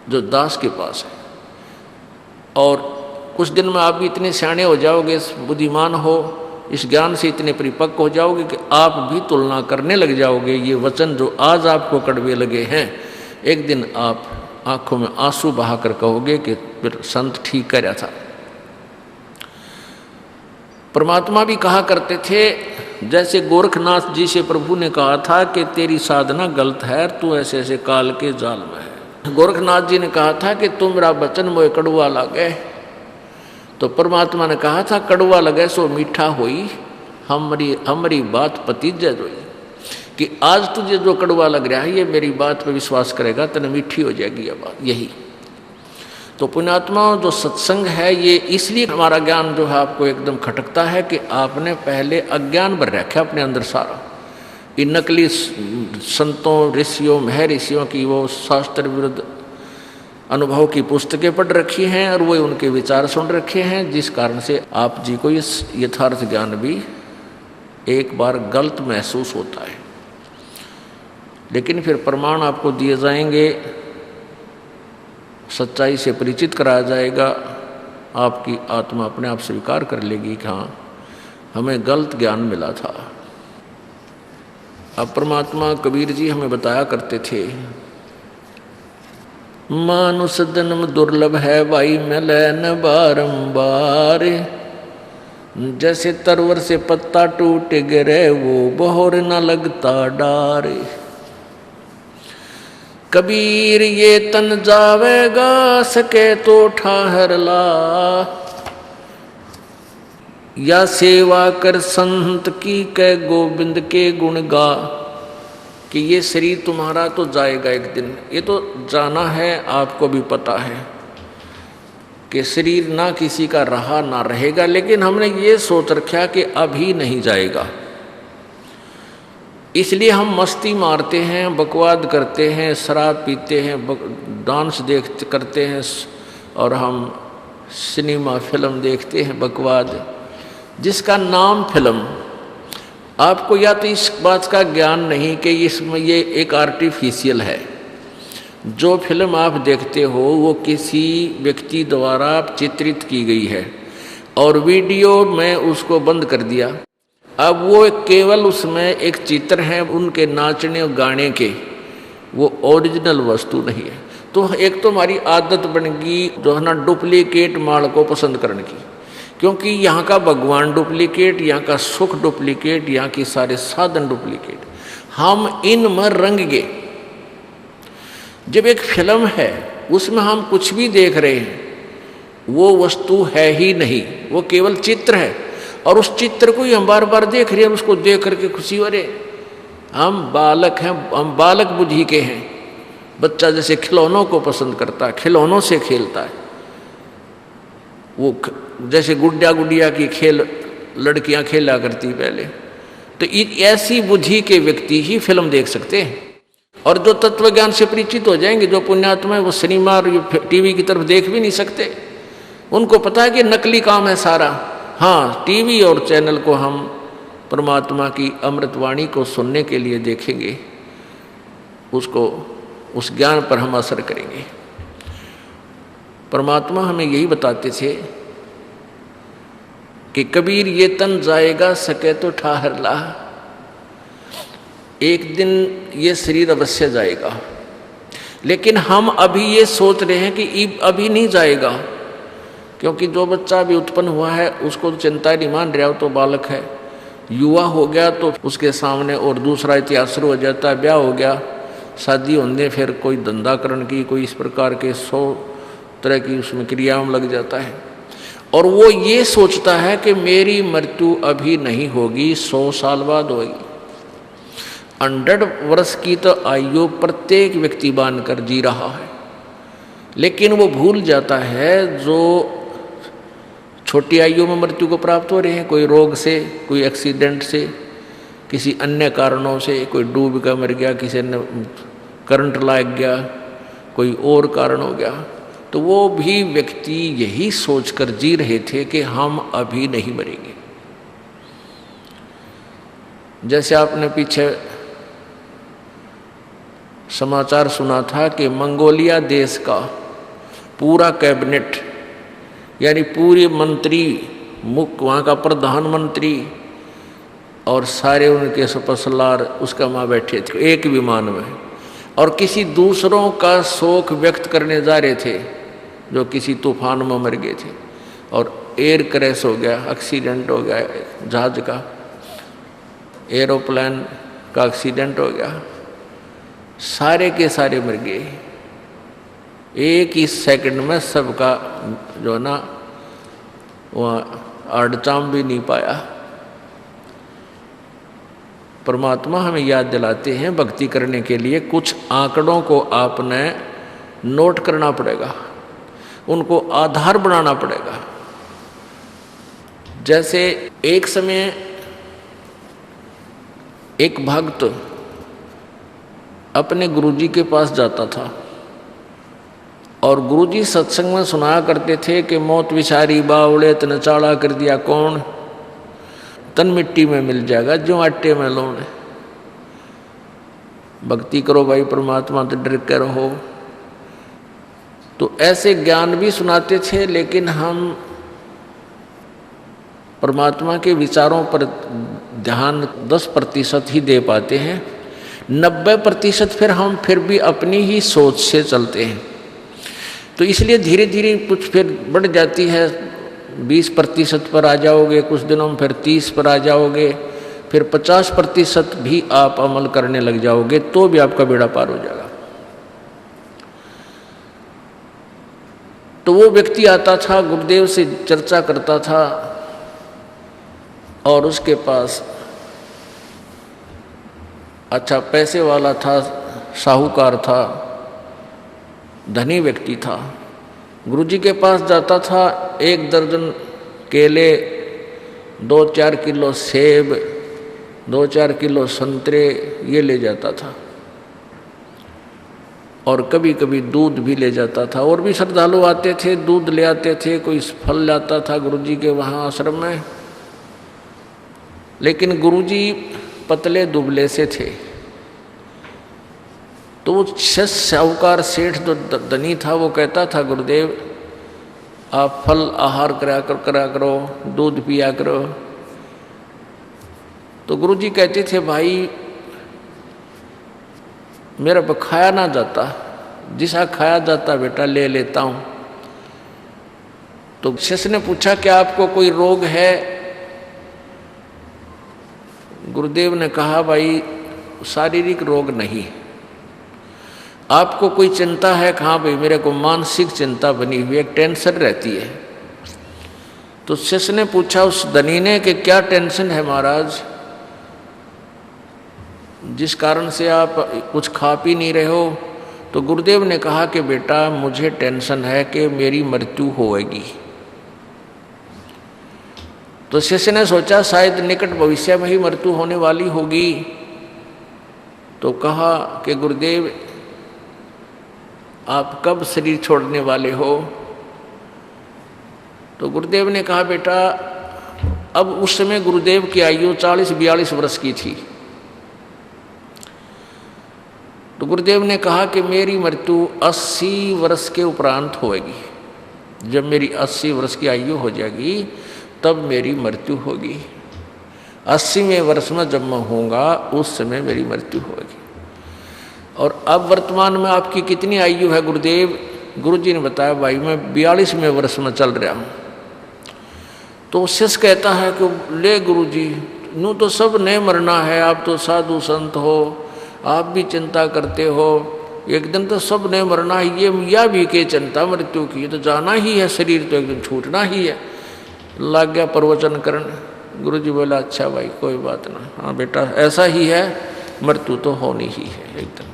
जो दास के पास है। और कुछ दिन में आप भी इतने सियाणे हो जाओगे, बुद्धिमान हो, इस ज्ञान से इतने परिपक्व हो जाओगे कि आप भी तुलना करने लग जाओगे। ये वचन जो आज आपको कड़वे लगे हैं, एक दिन आप आंखों में आंसू बहाकर कहोगे कि फिर संत ठीक कह रहा था। परमात्मा भी कहा करते थे, जैसे गोरखनाथ जी से प्रभु ने कहा था कि तेरी साधना गलत है, तू ऐसे ऐसे काल के जाल में है। गोरखनाथ जी ने कहा था कि तुम मेरा वचन मोए कड़वा लगे, तो परमात्मा ने कहा था कड़वा लगे सो मीठा होई, हमारी बात पतीजे जोई। कि आज तुझे जो कड़वा लग रहा है, ये मेरी बात पे विश्वास करेगा तने मीठी हो जाएगी ये बात। यही तो पुण्यात्मा, जो सत्संग है ये इसलिए हमारा ज्ञान जो है आपको एकदम खटकता है कि आपने पहले अज्ञान भर रखा अपने अंदर सारा। इन नकली संतों, ऋषियों, महर्षियों की वो शास्त्र विरुद्ध अनुभव की पुस्तकें पढ़ रखी हैं और वो उनके विचार सुन रखे हैं, जिस कारण से आप जी को इस यथार्थ ज्ञान भी एक बार गलत महसूस होता है। लेकिन फिर प्रमाण आपको दिए जाएंगे, सच्चाई से परिचित कराया जाएगा, आपकी आत्मा अपने आप स्वीकार कर लेगी कि हाँ हमें गलत ज्ञान मिला था। अब परमात्मा कबीर जी हमें बताया करते थे, मानुष जन्म दुर्लभ है भाई मिले न बारंबार, जैसे तरवर से पत्ता टूट गिरे वो बहोर न लगता डार। कबीर ये तन जावेगा सके तो ठाहर ला, या सेवा कर संत की कै गोविंद के गुण गा। कि ये शरीर तुम्हारा तो जाएगा एक दिन, ये तो जाना है, आपको भी पता है कि शरीर ना किसी का रहा ना रहेगा। लेकिन हमने ये सोच रखा कि अभी नहीं जाएगा, इसलिए हम मस्ती मारते हैं, बकवाद करते हैं, शराब पीते हैं, डांस करते हैं, और हम सिनेमा फिल्म देखते हैं, बकवाद, जिसका नाम फिल्म। आपको या तो इस बात का ज्ञान नहीं कि इसमें ये एक आर्टिफिशियल है। जो फिल्म आप देखते हो वो किसी व्यक्ति द्वारा चित्रित की गई है और वीडियो में उसको बंद कर दिया। अब वो केवल उसमें एक चित्र है उनके नाचने और गाने के, वो ओरिजिनल वस्तु नहीं है। तो एक तो हमारी आदत बन गई जो है ना डुप्लीकेट माल को पसंद करने की, क्योंकि यहाँ का भगवान डुप्लीकेट, यहाँ का सुख डुप्लीकेट, यहाँ के सारे साधन डुप्लीकेट। हम इन में रंग गए। जब एक फिल्म है उसमें हम कुछ भी देख रहे हैं, वो वस्तु है ही नहीं, वो केवल चित्र है, और उस चित्र को ही हम बार बार देख रहे हैं। उसको देख करके खुशी हो रहे, हम बालक हैं, हम बालक बुद्धि के हैं। बच्चा जैसे खिलौनों को पसंद करता है, खिलौनों से खेलता है, वो जैसे गुड्डा गुड़िया की खेल लड़कियां खेला करती पहले, तो ऐसी बुद्धि के व्यक्ति ही फिल्म देख सकते हैं। और जो तत्व ज्ञान से परिचित हो जाएंगे, जो पुण्यात्मा है, वो सिनेमा और टीवी की तरफ देख भी नहीं सकते। उनको पता है कि नकली काम है सारा। हाँ, टीवी और चैनल को हम परमात्मा की अमृतवाणी को सुनने के लिए देखेंगे, उसको उस ज्ञान पर हम असर करेंगे। परमात्मा हमें यही बताते थे कि कबीर ये तन जाएगा सके तो ठाहर ला, एक दिन ये शरीर अवश्य जाएगा। लेकिन हम अभी ये सोच रहे हैं कि अभी नहीं जाएगा, क्योंकि जो बच्चा अभी उत्पन्न हुआ है उसको तो चिंता नहीं मान रहा, हो तो बालक है, युवा हो गया तो उसके सामने और दूसरा इतिहास शुरू हो जाता है, ब्याह हो गया, शादी होने, फिर कोई धंधाकरण की, कोई इस प्रकार के 100 तरह की उसमें क्रियाओं में लग जाता है। और वो ये सोचता है कि मेरी मृत्यु अभी नहीं होगी, 100 साल बाद होगी। 100 वर्ष की तो आयु प्रत्येक व्यक्ति बांधकर जी रहा है, लेकिन वो भूल जाता है जो छोटी आयु में मृत्यु को प्राप्त हो रहे हैं, कोई रोग से, कोई एक्सीडेंट से, किसी अन्य कारणों से, कोई डूब कर मर गया, किसी ने करंट लग गया, कोई और कारण हो गया, तो वो भी व्यक्ति यही सोचकर जी रहे थे कि हम अभी नहीं मरेंगे। जैसे आपने पीछे समाचार सुना था कि मंगोलिया देश का पूरा कैबिनेट, यानी पूरे मंत्री, मुख्य वहाँ का प्रधानमंत्री और सारे उनके सपसलार उसका वहाँ बैठे थे एक विमान में, और किसी दूसरों का शोक व्यक्त करने जा रहे थे जो किसी तूफान में मर गए थे, और एयर क्रैश हो गया, एक्सीडेंट हो गया, जहाज का, एरोप्लेन का एक्सीडेंट हो गया, सारे के सारे मर गए। एक ही सेकंड में सबका जो है ना वहाँ आड़चाम भी नहीं पाया। परमात्मा हमें याद दिलाते हैं भक्ति करने के लिए कुछ आंकड़ों को आपने नोट करना पड़ेगा, उनको आधार बनाना पड़ेगा। जैसे एक समय एक भक्त अपने गुरुजी के पास जाता था और गुरुजी सत्संग में सुनाया करते थे कि मौत विचारी बावड़े तन चाड़ा कर दिया कौन, तन मिट्टी में मिल जाएगा जो आटे में लौट। भक्ति करो भाई परमात्मा तो डर के रहो। तो ऐसे ज्ञान भी सुनाते थे, लेकिन हम परमात्मा के विचारों पर ध्यान 10% ही दे पाते हैं, 90% फिर भी अपनी ही सोच से चलते हैं। तो इसलिए धीरे धीरे कुछ फिर बढ़ जाती है, 20% पर आ जाओगे, कुछ दिनों में फिर 30 पर आ जाओगे, फिर 50% भी आप अमल करने लग जाओगे तो भी आपका बेड़ा पार हो जाएगा। तो वो व्यक्ति आता था, गुरुदेव से चर्चा करता था, और उसके पास अच्छा पैसे वाला था, साहूकार था, धनी व्यक्ति था। गुरुजी के पास जाता था, 1 दर्जन केले, 2-4 किलो सेब, 2-4 किलो संतरे ये ले जाता था, और कभी कभी दूध भी ले जाता था। और भी श्रद्धालु आते थे, दूध ले आते थे, कोई फल लाता था गुरुजी के वहाँ आश्रम में। लेकिन गुरुजी पतले दुबले से थे, तो वो साहूकार सेठ जो धनी था वो कहता था, गुरुदेव आप फल आहार करा करो, दूध पिया करो। तो गुरुजी कहते थे, भाई मेरा खाया ना जाता, जिसा खाया जाता बेटा ले लेता हूँ। तो शिष्य ने पूछा क्या आपको कोई रोग है? गुरुदेव ने कहा, भाई शारीरिक रोग नहीं। आपको कोई चिंता है? कहाँ भाई मेरे को मानसिक चिंता बनी हुई है, टेंशन रहती है। तो शिष्य ने पूछा उस धनी ने कि क्या टेंशन है महाराज, जिस कारण से आप कुछ खा पी नहीं रहे हो? तो गुरुदेव ने कहा कि बेटा मुझे टेंशन है कि मेरी मृत्यु होएगी। तो शिष्य ने सोचा शायद निकट भविष्य में ही मृत्यु होने वाली होगी। तो कहा कि गुरुदेव आप कब शरीर छोड़ने वाले हो? तो गुरुदेव ने कहा बेटा, अब उस समय गुरुदेव की आयु 40-42 वर्ष की थी। तो गुरुदेव ने कहा कि मेरी मृत्यु 80 वर्ष के उपरांत होएगी। जब मेरी 80 वर्ष की आयु हो जाएगी तब मेरी मृत्यु होगी। 80वें वर्ष में जब मैं होऊंगा उस समय मेरी मृत्यु होगी। और अब वर्तमान में आपकी कितनी आयु है गुरुदेव? गुरुजी ने बताया, भाई मैं 42वें वर्ष में चल रहा हूँ। तो शिष्य कहता है कि ले गुरुजी यूँ तो सब ने मरना है, आप तो साधु संत हो, आप भी चिंता करते हो, एक दिन तो सब ने मरना है, ये या भी के चिंता मृत्यु की, तो जाना ही है, शरीर तो एक दिन छूटना ही है। लग गया प्रवचन करने। गुरु जी बोला अच्छा भाई कोई बात ना, हाँ बेटा ऐसा ही है, मृत्यु तो होनी ही है एकदम,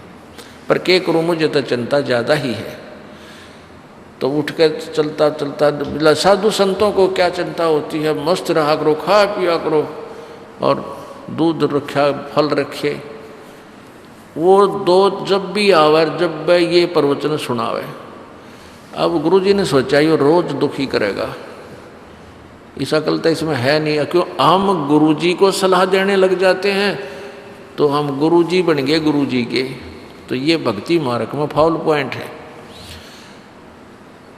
पर क्या करूँ मुझे तो चिंता ज़्यादा ही है। तो उठ कर चलता चलता, साधु संतों को क्या चिंता होती है, मस्त रहा करो, खा पिया करो और दूध रखा, फल रखे। वो दो जब भी आवे, जब ये प्रवचन सुनावे। अब गुरुजी ने सोचा ये रोज दुखी करेगा, इस अकल तो इसमें है नहीं। क्यों हम गुरुजी को सलाह देने लग जाते हैं तो हम गुरुजी बन गए गुरुजी के, तो ये भक्ति मार्ग में फाउल पॉइंट है।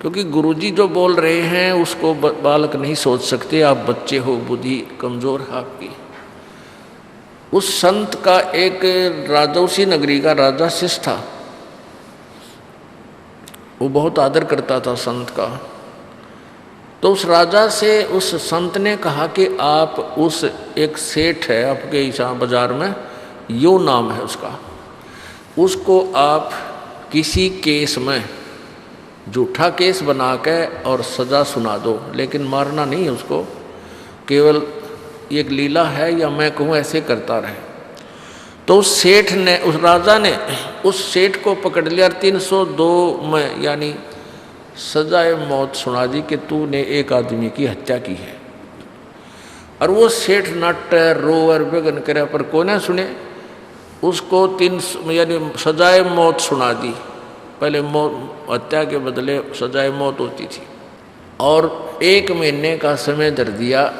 क्योंकि गुरुजी जो बोल रहे हैं उसको बालक नहीं सोच सकते, आप बच्चे हो, बुद्धि कमजोर है आपकी। उस संत का एक राजौसी नगरी का राजा शिष्य था, वो बहुत आदर करता था संत का। तो उस राजा से उस संत ने कहा कि आप उस एक सेठ है आपके यहाँ बाजार में, यो नाम है उसका, उसको आप किसी केस में झूठा केस बना के और सज़ा सुना दो, लेकिन मारना नहीं है उसको, केवल एक लीला है या मैं कहूँ ऐसे करता रहे। तो उस सेठ ने, उस राजा ने उस सेठ को पकड़ लिया, 302 में यानी सजाए मौत सुना दी कि तूने एक आदमी की हत्या की है। और वो सेठ नट रोवर बेगन करे पर कोई ना सुने, उसको 300 यानी सजाए मौत सुना दी। पहले हत्या के बदले सजाए मौत होती थी, और 1 महीने का समय धर दिया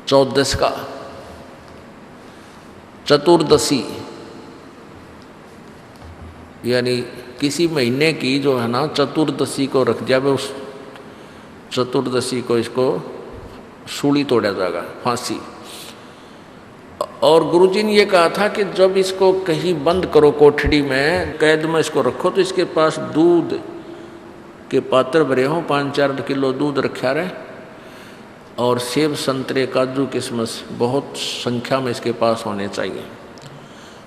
14 का, चतुर्दशी यानी किसी महीने की जो है ना चतुर्दशी को रख दिया। उस चतुर्दशी को इसको सूली तोड़ा जाएगा, फांसी। और गुरुजी ने ये कहा था कि जब इसको कहीं बंद करो कोठड़ी में, कैद में इसको रखो, तो इसके पास दूध के पात्र भरे हों, 5-4 किलो दूध रखा रहे, और सेब संतरे काजू किशमिश बहुत संख्या में इसके पास होने चाहिए।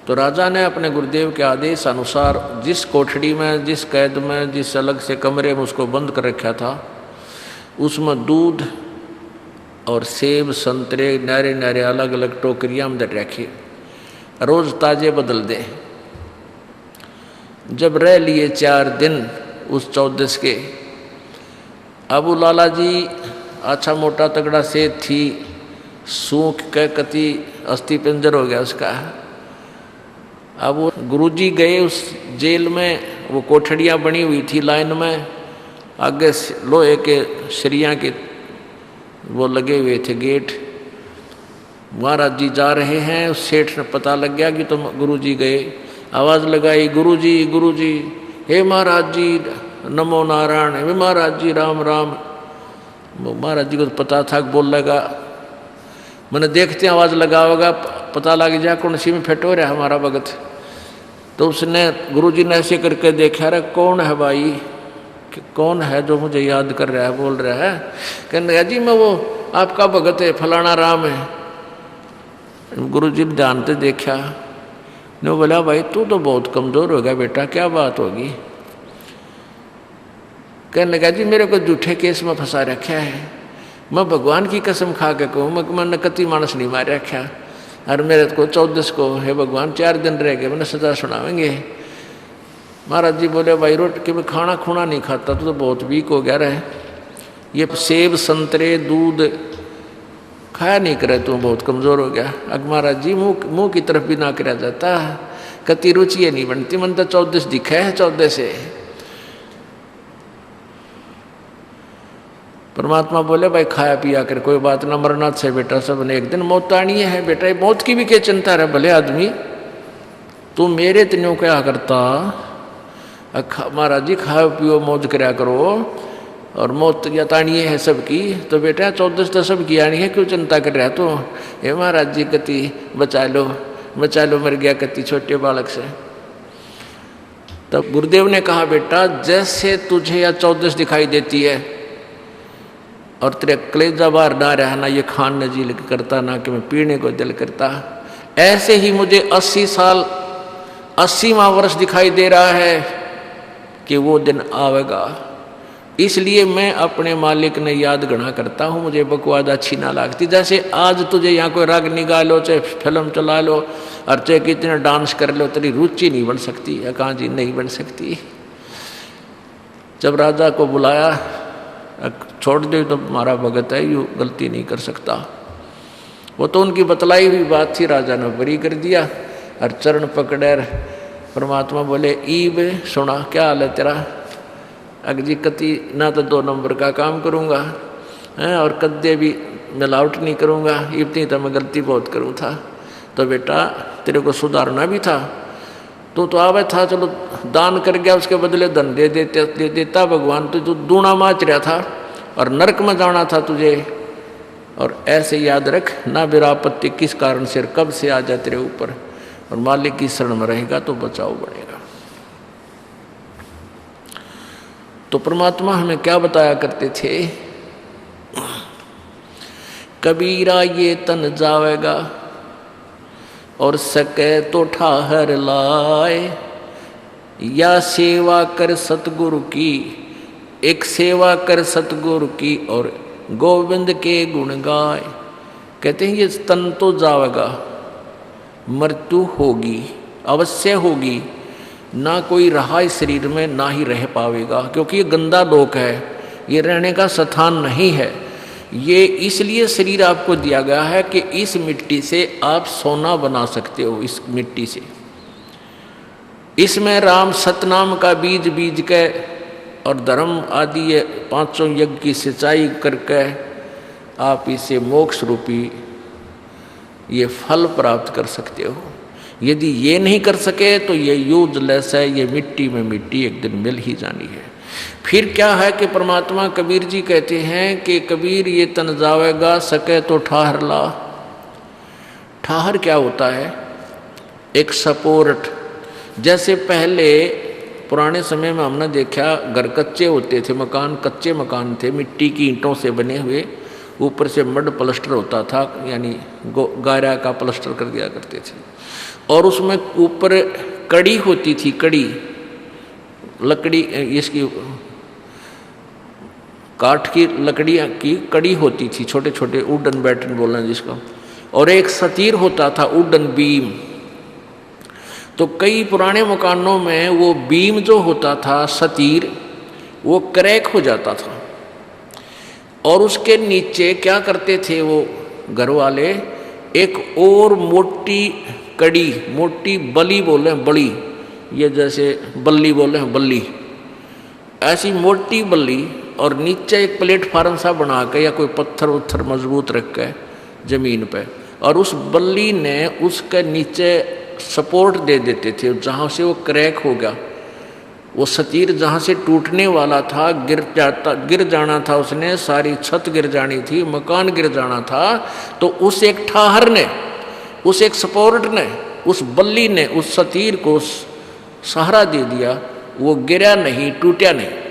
तो राजा ने अपने गुरुदेव के आदेश अनुसार जिस कोठड़ी में, जिस कैद में, जिस अलग से कमरे में उसको बंद कर रखा था, उसमें दूध और सेब संतरे नारे नारे अलग अलग टोकरियाँ में रखे, रोज़ ताजे बदल दें। जब रह लिए 4 दिन उस 14 के, अबू लाला जी अच्छा मोटा तगड़ा सेठ थी, सूख के कति अस्थि पिंजर हो गया उसका। अब वो गुरुजी गए उस जेल में, वो कोठड़ियाँ बनी हुई थी लाइन में, आगे लोहे के सरिया के वो लगे हुए थे गेट। महाराज जी जा रहे हैं, उस सेठ ने पता लग गया कि तुम गुरुजी गए, आवाज़ लगाई गुरुजी गुरुजी, हे महाराज जी नमो नारायण, हे महाराज जी राम राम। महाराज जी को तो पता था कि बोल लगा, मैंने देखते आवाज़ लगा होगा, पता लग जाए कौन सी में फिट हो रहा है हमारा भगत। तो उसने गुरुजी ने ऐसे करके देखा, रहा कौन है भाई, कि कौन है जो मुझे याद कर रहा है, बोल रहा है। कहने जी मैं वो आपका भगत है, फलाना राम है। गुरुजी ने ध्यान से देखा, ने बोला भाई तू तो बहुत कमज़ोर हो गया बेटा, क्या बात होगी। कहने लगा जी मेरे को झूठे केस में फंसा रखा है, मैं भगवान की कसम खा के कहूँ मैंने कति मानस नहीं मार रखा, और मेरे को 14 को हे भगवान 4 दिन रह गए, मैंने सजा सुनावेंगे। महाराज जी बोले भाई रोट के मैं खाना खूना नहीं खाता, तो बहुत वीक हो गया रहे, ये सेब संतरे दूध खाया नहीं करे, तू बहुत कमज़ोर हो गया। अग महाराज जी मुँह की तरफ भी ना करा जाता, कति रुचि नहीं बनती, मन तो 14 दिखा है 14 से। परमात्मा बोले भाई खाया पिया कर कोई बात ना, मरना से बेटा सब ने एक दिन मौत आनी है बेटा, ये मौत की भी क्या चिंता है भले आदमी, तू मेरे तन्यों क्या करता। महाराज जी खाओ पियो मौज करया करो, और मौत या तानी है सबकी, तो बेटा 14 तो सबकी आनी है, क्यों चिंता कर रहा तो। हे महाराज जी कति बचा लो मर गया कति छोटे बालक से। तब गुरुदेव ने कहा बेटा जैसे तुझे या 14 दिखाई देती है, और तेरे कलेजा बाहर ना रहा, ना ये खाने जी करता, ना कि मैं पीने को दिल करता। ऐसे ही मुझे 80 साल 80वां वर्ष दिखाई दे रहा है कि वो दिन आवेगा। इसलिए मैं अपने मालिक ने याद गणा करता हूँ, मुझे बकवाद अच्छी ना लगती। जैसे आज तुझे यहाँ कोई राग निकाल लो, चाहे फिल्म चला लो और चाहे कितने डांस कर लो, तेरी रुचि नहीं बन सकती। या कहाँ जी नहीं बन सकती। जब राजा को बुलाया, छोड़ दे तो तुम्हारा भगत है, यूँ गलती नहीं कर सकता। वो तो उनकी बतलाई हुई बात थी, राजा ने बरी कर दिया और चरण पकड़े। परमात्मा बोले, ईब सुना, क्या हाल है तेरा? अगजी कति ना तो 2 नंबर का काम करूँगा हैं, और कद्दे भी मिलावट नहीं करूँगा, इतनी तो मैं गलती बहुत करूँ था। तो बेटा तेरे को सुधारना भी था, तो आवे था, चलो दान कर गया, उसके बदले धन दे देता भगवान। तो दूना माच रहा था और नरक में जाना था तुझे। और ऐसे याद रख, ना विरापत्ति किस कारण से कब से आ जाए तेरे ऊपर, और मालिक की शरण में रहेगा तो बचाव बनेगा। तो परमात्मा हमें क्या बताया करते थे? कबीरा ये तन जावेगा और सके तो ठाहर लाए, या सेवा कर सतगुरु की, एक सेवा कर सतगुरु की और गोविंद के गुण गाए। कहते हैं ये तन तो जावेगा, मृत्यु होगी, अवश्य होगी, ना कोई रहा इस शरीर में, ना ही रह पावेगा, क्योंकि ये गंदा लोक है, ये रहने का स्थान नहीं है। ये इसलिए शरीर आपको दिया गया है कि इस मिट्टी से आप सोना बना सकते हो। इस मिट्टी से, इसमें राम सतनाम का बीज बीज के और धर्म आदि ये 500 यज्ञ की सिंचाई करके आप इसे मोक्ष रूपी ये फल प्राप्त कर सकते हो। यदि ये नहीं कर सके तो ये यूजलेस है, ये मिट्टी में मिट्टी एक दिन मिल ही जानी है। फिर क्या है कि परमात्मा कबीर जी कहते हैं कि कबीर ये तन जावेगा, सके तो ठाहर ला। ठाहर क्या होता है? एक सपोर्ट। जैसे पहले पुराने समय में हमने देखा, घर कच्चे होते थे, मकान कच्चे मकान थे, मिट्टी की ईंटों से बने हुए, ऊपर से मड प्लास्टर होता था, यानी गारा का प्लास्टर कर दिया करते थे, और उसमें ऊपर कड़ी होती थी, कड़ी लकड़ी, इसकी काठ की लकड़ी की कड़ी होती थी, छोटे छोटे वुडन बैटन बोल रहे हैं जिसको, और एक सतीर होता था, वुडन बीम। तो कई पुराने मकानों में वो बीम जो होता था, सतीर, वो क्रैक हो जाता था, और उसके नीचे क्या करते थे वो घर वाले, एक और मोटी कड़ी, मोटी बली बोले हैं, बली, ये जैसे बल्ली बोले हैं, बल्ली, ऐसी मोटी बल्ली, और नीचे एक प्लेटफार्म सा बना के या कोई पत्थर उत्थर मजबूत रख के जमीन पे, और उस बल्ली ने उसके नीचे सपोर्ट दे देते थे। जहाँ से वो क्रैक हो गया, वो सतीर जहाँ से टूटने वाला था, गिर जाना था, उसने सारी छत गिर जानी थी, मकान गिर जाना था, तो उस एक ठाहर ने, उस एक सपोर्ट ने, उस बल्ली ने उस सतीर को सहारा दे दिया, वो गिरा नहीं, टूटा नहीं।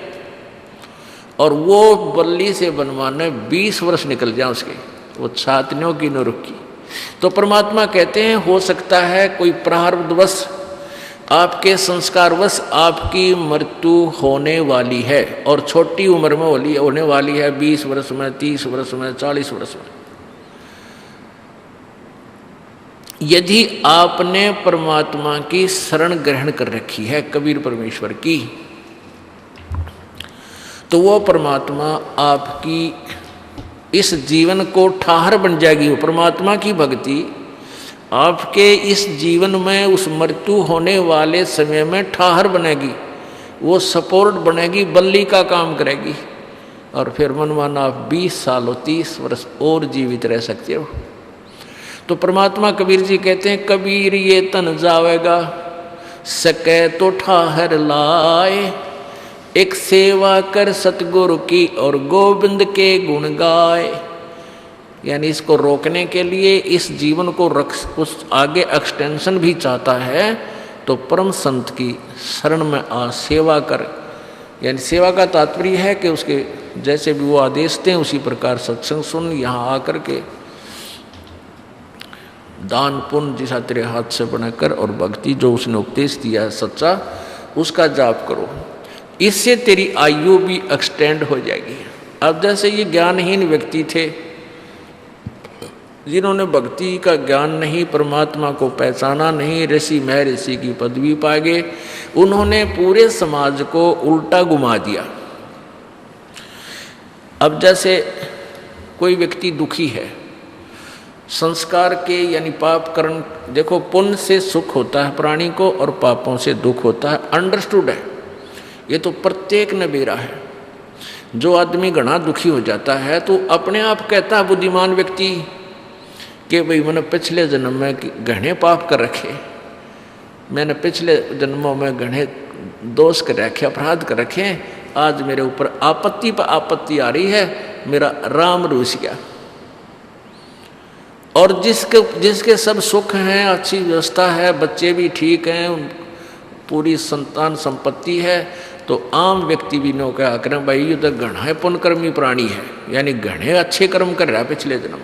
और वो बल्ली से बनवाने 20 वर्ष निकल जाए उसके, वो छातनियों की न रुकी। तो परमात्मा कहते हैं, हो सकता है कोई प्रारब्धवश, आपके संस्कारवश आपकी मृत्यु होने वाली है, और छोटी उम्र में होने वाली है, 20 वर्ष में, 30 वर्ष में, 40 वर्ष में। यदि आपने परमात्मा की शरण ग्रहण कर रखी है, कबीर परमेश्वर की, तो वो परमात्मा आपकी इस जीवन को ठाहर बन जाएगी। वो परमात्मा की भक्ति आपके इस जीवन में उस मृत्यु होने वाले समय में ठाहर बनेगी, वो सपोर्ट बनेगी, बल्ली का काम करेगी, और फिर मनमाना आप 20 साल 30 वर्ष और जीवित रह सकते हो। तो परमात्मा कबीर जी कहते हैं, कबीर ये तन जावेगा, सके तो ठाहर लाए, एक सेवा कर सतगुरु की और गोविंद के गुण गाए। यानी इसको रोकने के लिए, इस जीवन को उस आगे एक्सटेंशन भी चाहता है, तो परम संत की शरण में आ सेवा कर, यानी सेवा का तात्पर्य है कि उसके जैसे भी वो आदेश दें उसी प्रकार सत्संग सुन, यहाँ आकर के दान पुण्य जिसा तेरे हाथ से बनाकर और भक्ति जो उसने उपदेश दिया है सच्चा, उसका जाप करो। इससे तेरी आयु भी एक्सटेंड हो जाएगी। अब जैसे ये ज्ञानहीन व्यक्ति थे जिन्होंने भक्ति का ज्ञान नहीं, परमात्मा को पहचाना नहीं, ऋषि महर्षि की पदवी पा गए, उन्होंने पूरे समाज को उल्टा घुमा दिया। अब जैसे कोई व्यक्ति दुखी है, संस्कार के यानी पाप कर्म, देखो पुण्य से सुख होता है प्राणी को और पापों से दुख होता है, अंडरस्टूड है, ये तो प्रत्येक ने बेरा है। जो आदमी घना दुखी हो जाता है तो अपने आप कहता है बुद्धिमान व्यक्ति कि भाई मैंने पिछले जन्म में घने पाप कर रखे, मैंने पिछले जन्मों में घने दोष कर रखे, अपराध कर रखे, आज मेरे ऊपर आपत्ति पर आपत्ति आ रही है, मेरा राम रूस गया। और जिसके सब सुख हैं, अच्छी व्यवस्था है, बच्चे भी ठीक हैं, पूरी संतान संपत्ति है, तो आम व्यक्ति भी नो क्या करें, भाई ये तो घना पुण्यकर्मी प्राणी है, यानी घने अच्छे कर्म कर रहा है पिछले जन्म।